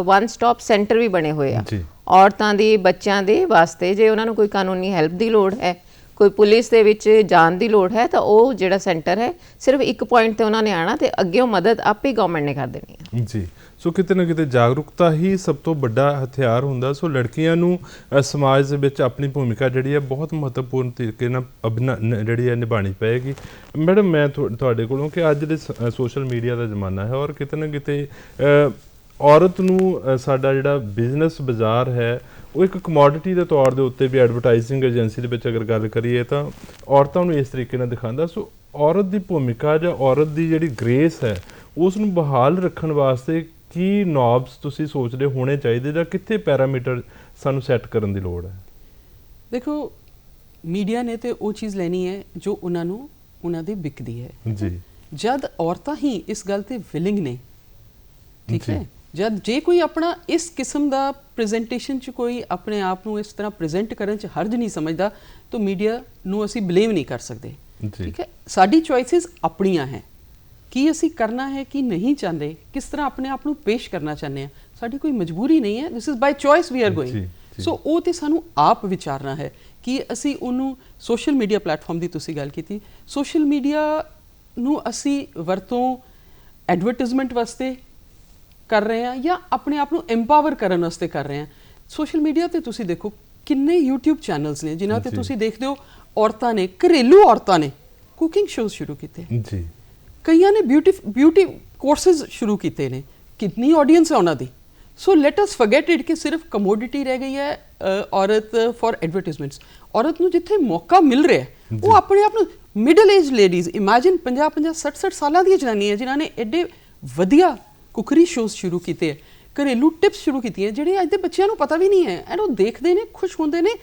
ਵਨ ਸਟਾਪ ਸੈਂਟਰ ਵੀ ਬਣੇ ਹੋਏ ਆ ਔਰਤਾਂ ਦੇ ਬੱਚਿਆਂ ਦੇ ਵਾਸਤੇ। ਜੇ ਉਹਨਾਂ ਨੂੰ ਕੋਈ ਕਾਨੂੰਨੀ ਹੈਲਪ ਦੀ ਲੋੜ ਹੈ, ਕੋਈ ਪੁਲਿਸ ਦੇ ਵਿੱਚ ਜਾਣ ਦੀ ਲੋੜ ਹੈ ਤਾਂ ਉਹ ਜਿਹੜਾ ਸੈਂਟਰ ਹੈ ਸਿਰਫ ਇੱਕ ਪੁਆਇੰਟ ਤੇ ਉਹਨਾਂ ਨੇ ਆਣਾ ਤੇ ਅੱਗੇ ਉਹ ਮਦਦ ਆਪੇ ਗਵਰਨਮੈਂਟ ਨੇ ਕਰ ਦੇਣੀ ਹੈ। ਜੀ, ਸੋ ਕਿਤੇ ਨਾ ਕਿਤੇ ਜਾਗਰੂਕਤਾ ਹੀ ਸਭ ਤੋਂ ਵੱਡਾ ਹਥਿਆਰ ਹੁੰਦਾ। ਸੋ ਲੜਕੀਆਂ ਨੂੰ ਸਮਾਜ ਦੇ ਵਿੱਚ ਆਪਣੀ ਭੂਮਿਕਾ ਜਿਹੜੀ ਹੈ ਬਹੁਤ ਮਹੱਤਵਪੂਰਨ ਤਰੀਕੇ ਨਾਲ ਜਿਹੜੀ ਹੈ ਨਿਭਾਉਣੀ ਪਏਗੀ। ਮੈਡਮ, ਮੈਂ ਤੁਹਾਡੇ ਕੋਲੋਂ ਕਿ ਅੱਜ ਦੇ ਸੋਸ਼ਲ ਮੀਡੀਆ ਦਾ ਜ਼ਮਾਨਾ ਹੈ ਔਰ ਕਿਤੇ ਨਾ ਕਿਤੇ ਔਰਤ ਨੂੰ ਸਾਡਾ ਜਿਹੜਾ ਬਿਜ਼ਨਸ ਬਾਜ਼ਾਰ ਹੈ ਉਹ ਇੱਕ ਕਮੋਡਿਟੀ ਦੇ ਤੌਰ ਦੇ ਉੱਤੇ ਵੀ ਐਡਵਰਟਾਈਜ਼ਿੰਗ ਏਜੰਸੀ ਦੇ ਵਿੱਚ ਅਗਰ ਗੱਲ ਕਰੀਏ ਤਾਂ ਔਰਤਾਂ ਨੂੰ ਇਸ ਤਰੀਕੇ ਨਾਲ ਦਿਖਾਉਂਦਾ। ਸੋ ਔਰਤ ਦੀ ਭੂਮਿਕਾ ਜਾਂ ਔਰਤ ਦੀ ਜਿਹੜੀ ਗ੍ਰੇਸ ਹੈ ਉਸ ਨੂੰ ਬਹਾਲ ਰੱਖਣ ਵਾਸਤੇ ਕੀ ਨੋਬਸ ਤੁਸੀਂ ਸੋਚਦੇ ਹੋਣੇ ਚਾਹੀਦੇ ਜਾਂ ਕਿੱਥੇ ਪੈਰਾਮੀਟਰ ਸਾਨੂੰ ਸੈੱਟ ਕਰਨ ਦੀ ਲੋੜ ਹੈ? ਦੇਖੋ, ਮੀਡੀਆ ਨੇ ਤੇ ਉਹ ਚੀਜ਼ ਲੈਣੀ ਹੈ ਜੋ ਉਹਨਾਂ ਦੀ ਵਿਕਦੀ ਹੈ ਜੀ। ਜਦ ਔਰਤਾਂ ਹੀ ਇਸ ਗੱਲ ਤੇ ਵਿਲਿੰਗ ਨੇ, ਠੀਕ ਹੈ, ਜਦ ਜੇ ਕੋਈ ਆਪਣਾ ਇਸ ਕਿਸਮ ਦਾ ਪ੍ਰੈਜੈਂਟੇਸ਼ਨ 'ਚ ਕੋਈ ਆਪਣੇ ਆਪ ਨੂੰ ਇਸ ਤਰ੍ਹਾਂ ਪ੍ਰੈਜ਼ੈਂਟ ਕਰਨ 'ਚ ਹਰਜ ਨਹੀਂ ਸਮਝਦਾ ਤਾਂ ਮੀਡੀਆ ਨੂੰ ਅਸੀਂ ਬਲੇਮ ਨਹੀਂ ਕਰ ਸਕਦੇ। ਠੀਕ ਹੈ, ਸਾਡੀ ਚੋਇਸਿਸ ਆਪਣੀਆਂ ਹੈ, ਕੀ ਅਸੀਂ ਕਰਨਾ ਹੈ ਕੀ ਨਹੀਂ ਚਾਹੁੰਦੇ, ਕਿਸ ਤਰ੍ਹਾਂ ਆਪਣੇ ਆਪ ਨੂੰ ਪੇਸ਼ ਕਰਨਾ ਚਾਹੁੰਦੇ ਹਾਂ। ਸਾਡੀ ਕੋਈ ਮਜਬੂਰੀ ਨਹੀਂ ਹੈ, this is by choice we are going. So ਉਹ ਤੇ ਸਾਨੂੰ ਆਪ ਵਿਚਾਰਨਾ ਹੈ ਕਿ ਅਸੀਂ ਉਹਨੂੰ ਸੋਸ਼ਲ ਮੀਡੀਆ ਪਲੇਟਫਾਰਮ ਦੀ ਤੁਸੀਂ ਗੱਲ ਕੀਤੀ, ਸੋਸ਼ਲ ਮੀਡੀਆ ਨੂੰ ਅਸੀਂ ਵਰਤੋਂ ਐਡਵਰਟਾਈਜ਼ਮੈਂਟ ਵਾਸਤੇ ਕਰ ਰਹੇ ਹਾਂ ਜਾਂ ਆਪਣੇ ਆਪ ਨੂੰ ਐਮਪਾਵਰ ਕਰਨ ਵਾਸਤੇ ਕਰ ਰਹੇ ਹਾਂ। ਸੋਸ਼ਲ ਮੀਡੀਆ ਤੇ ਤੁਸੀਂ ਦੇਖੋ ਕਿੰਨੇ YouTube ਚੈਨਲਸ ਨੇ ਜਿਨ੍ਹਾਂ ਤੇ ਤੁਸੀਂ ਦੇਖਦੇ ਹੋ ਔਰਤਾਂ ਨੇ, ਘਰੇਲੂ ਔਰਤਾਂ ਨੇ ਕੁਕਿੰਗ ਸ਼ੋਜ਼ ਸ਼ੁਰੂ ਕੀਤੇ ਜੀ, ਕਈਆਂ ਨੇ ਬਿਊਟੀ ਕੋਰਸਿਸ ਸ਼ੁਰੂ ਕੀਤੇ ਨੇ, ਕਿੰਨੀ ਆਡੀਅנס ਹੈ ਉਹਨਾਂ ਦੀ। ਸੋ ਲੈਟ ਅਸ ਫੋਰਗੇਟ ਇਟ ਕਿ ਸਿਰਫ ਕਮੋਡਿਟੀ ਰਹਿ ਗਈ ਹੈ ਔਰਤ ਫॉर ਐਡਵਰਟਾਈਜ਼ਮੈਂਟਸ। ਔਰਤ ਨੂੰ ਜਿੱਥੇ ਮੌਕਾ ਮਿਲ ਰਿਹਾ ਹੈ ਉਹ ਆਪਣੇ ਆਪ ਨੂੰ, ਮਿਡਲ ਏਜ ਲੇਡੀਜ਼, ਇਮੈਜਿਨ 50-50 60-60 ਸਾਲਾਂ ਦੀਆਂ ਜਨਾਨੀਆਂ ਜਿਨ੍ਹਾਂ ਨੇ ਐਡੇ ਵਧੀਆ ਕੁਕਰੀ ਸ਼ੋਜ਼ ਸ਼ੁਰੂ ਕੀਤੇ ਹੈ, ਘਰੇਲੂ ਟਿਪਸ ਸ਼ੁਰੂ ਕੀਤੀਆਂ ਜਿਹੜੇ ਅੱਜ ਦੇ ਬੱਚਿਆਂ ਨੂੰ ਪਤਾ ਵੀ ਨਹੀਂ ਹੈ ਐਂਡ ਉਹ ਦੇਖਦੇ ਨੇ, ਖੁਸ਼ ਹੁੰਦੇ ਨੇ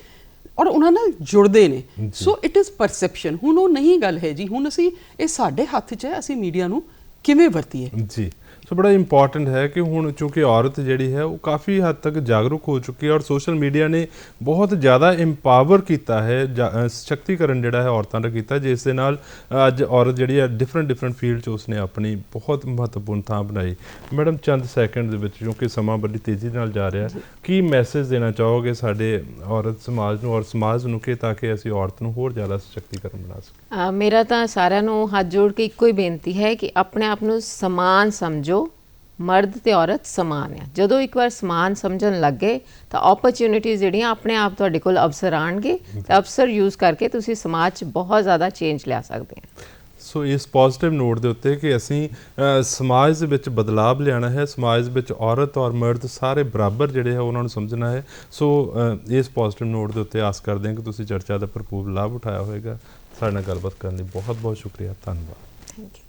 ਔਰ ਉਹਨਾਂ ਨਾਲ ਜੁੜਦੇ ਨੇ। So it is perception. ਹੁਣ ਉਹ ਨਹੀਂ ਗੱਲ ਹੈ ਜੀ, ਹੁਣ ਅਸੀਂ ਇਹ ਸਾਡੇ ਹੱਥ 'ਚ ਹੈ, ਅਸੀਂ ਮੀਡੀਆ ਨੂੰ ਕਿਵੇਂ ਵਰਤੀਏ ਜੀ। ਸੋ ਬੜਾ ਇੰਪੋਰਟੈਂਟ ਹੈ ਕਿ ਹੁਣ ਚੂँਕਿ ਔਰਤ ਜਿਹੜੀ ਹੈ ਉਹ ਕਾਫੀ ਹੱਦ ਤੱਕ ਜਾਗਰੂਕ ਹੋ ਚੁੱਕੀ ਹੈ ਔਰ ਸੋਸ਼ਲ ਮੀਡੀਆ ਨੇ ਬਹੁਤ ਜ਼ਿਆਦਾ ਇੰਪਾਵਰ ਕੀਤਾ ਹੈ, ਸ਼ਕਤੀਕਰਨ ਜਿਹੜਾ ਹੈ ਔਰਤਾਂ ਦਾ ਕੀਤਾ, ਜਿਸ ਦੇ ਨਾਲ ਅੱਜ ਔਰਤ ਜਿਹੜੀ ਹੈ ਡਿਫਰੈਂਟ ਫੀਲਡ 'ਚ ਉਸਨੇ ਆਪਣੀ ਬਹੁਤ ਮਹੱਤਵਪੂਰਨ ਥਾਂ ਬਣਾਈ। ਮੈਡਮ, ਚੰਦ ਸੈਕਿੰਡ ਦੇ ਵਿੱਚ ਕਿਉਂਕਿ ਸਮਾਂ ਬੜੀ ਤੇਜ਼ੀ ਨਾਲ ਜਾ ਰਿਹਾ, ਕੀ ਮੈਸੇਜ ਦੇਣਾ ਚਾਹੋਗੇ ਸਾਡੇ ਔਰਤ ਸਮਾਜ ਨੂੰ ਔਰ ਸਮਾਜ ਨੂੰ ਕਿ ਤਾਂ ਕਿ ਅਸੀਂ ਔਰਤ ਨੂੰ ਹੋਰ ਜ਼ਿਆਦਾ ਸ਼ਕਤੀਕਰਨ ਬਣਾ ਸਕੀਏ? ਮੇਰਾ ਤਾਂ ਸਾਰਿਆਂ ਨੂੰ ਹੱਥ ਜੋੜ ਕੇ ਇੱਕੋ ਹੀ ਬੇਨਤੀ ਹੈ ਕਿ ਆਪਣੇ ਆਪ ਨੂੰ ਸਮਾਨ ਸਮਝੋ। ਮਰਦ ਤੇ ਔਰਤ ਸਮਾਨ ਹੈ। ਜਦੋਂ ਇੱਕ ਵਾਰ ਸਮਾਨ ਸਮਝਣ ਲੱਗ ਗਏ ਤਾਂ ਓਪਰਚੁਨਿਟੀਜ਼ ਜਿਹੜੀਆਂ ਆਪਣੇ ਆਪ ਤੁਹਾਡੇ ਕੋਲ ਅਵਸਰ ਆਣਗੇ ਤੇ ਅਵਸਰ ਯੂਜ਼ ਕਰਕੇ ਤੁਸੀਂ ਸਮਾਜ 'ਚ ਬਹੁਤ ਜ਼ਿਆਦਾ ਚੇਂਜ ਲਿਆ ਸਕਦੇ ਹੋ। ਸੋ ਇਸ ਪੋਜ਼ਿਟਿਵ ਨੋਟ ਦੇ ਉੱਤੇ ਕਿ ਅਸੀਂ ਸਮਾਜ ਦੇ ਵਿੱਚ ਬਦਲਾਵ ਲਿਆਉਣਾ ਹੈ, ਸਮਾਜ ਵਿੱਚ ਔਰਤ ਔਰ ਮਰਦ ਸਾਰੇ ਬਰਾਬਰ ਜਿਹੜੇ ਹੈ ਉਹਨਾਂ ਨੂੰ ਸਮਝਣਾ ਹੈ। ਸੋ ਇਸ ਪੋਜ਼ਿਟਿਵ ਨੋਟ ਦੇ ਉੱਤੇ ਆਸ ਕਰਦੇ ਹਾਂ ਕਿ ਤੁਸੀਂ ਚਰਚਾ ਦਾ ਭਰਪੂਰ ਲਾਭ ਉਠਾਇਆ ਹੋਵੇਗਾ। ਸਾਡੇ ਨਾਲ ਗੱਲਬਾਤ ਕਰਨ ਲਈ ਬਹੁਤ ਬਹੁਤ ਸ਼ੁਕਰੀਆ, ਧੰਨਵਾਦ। Thank you.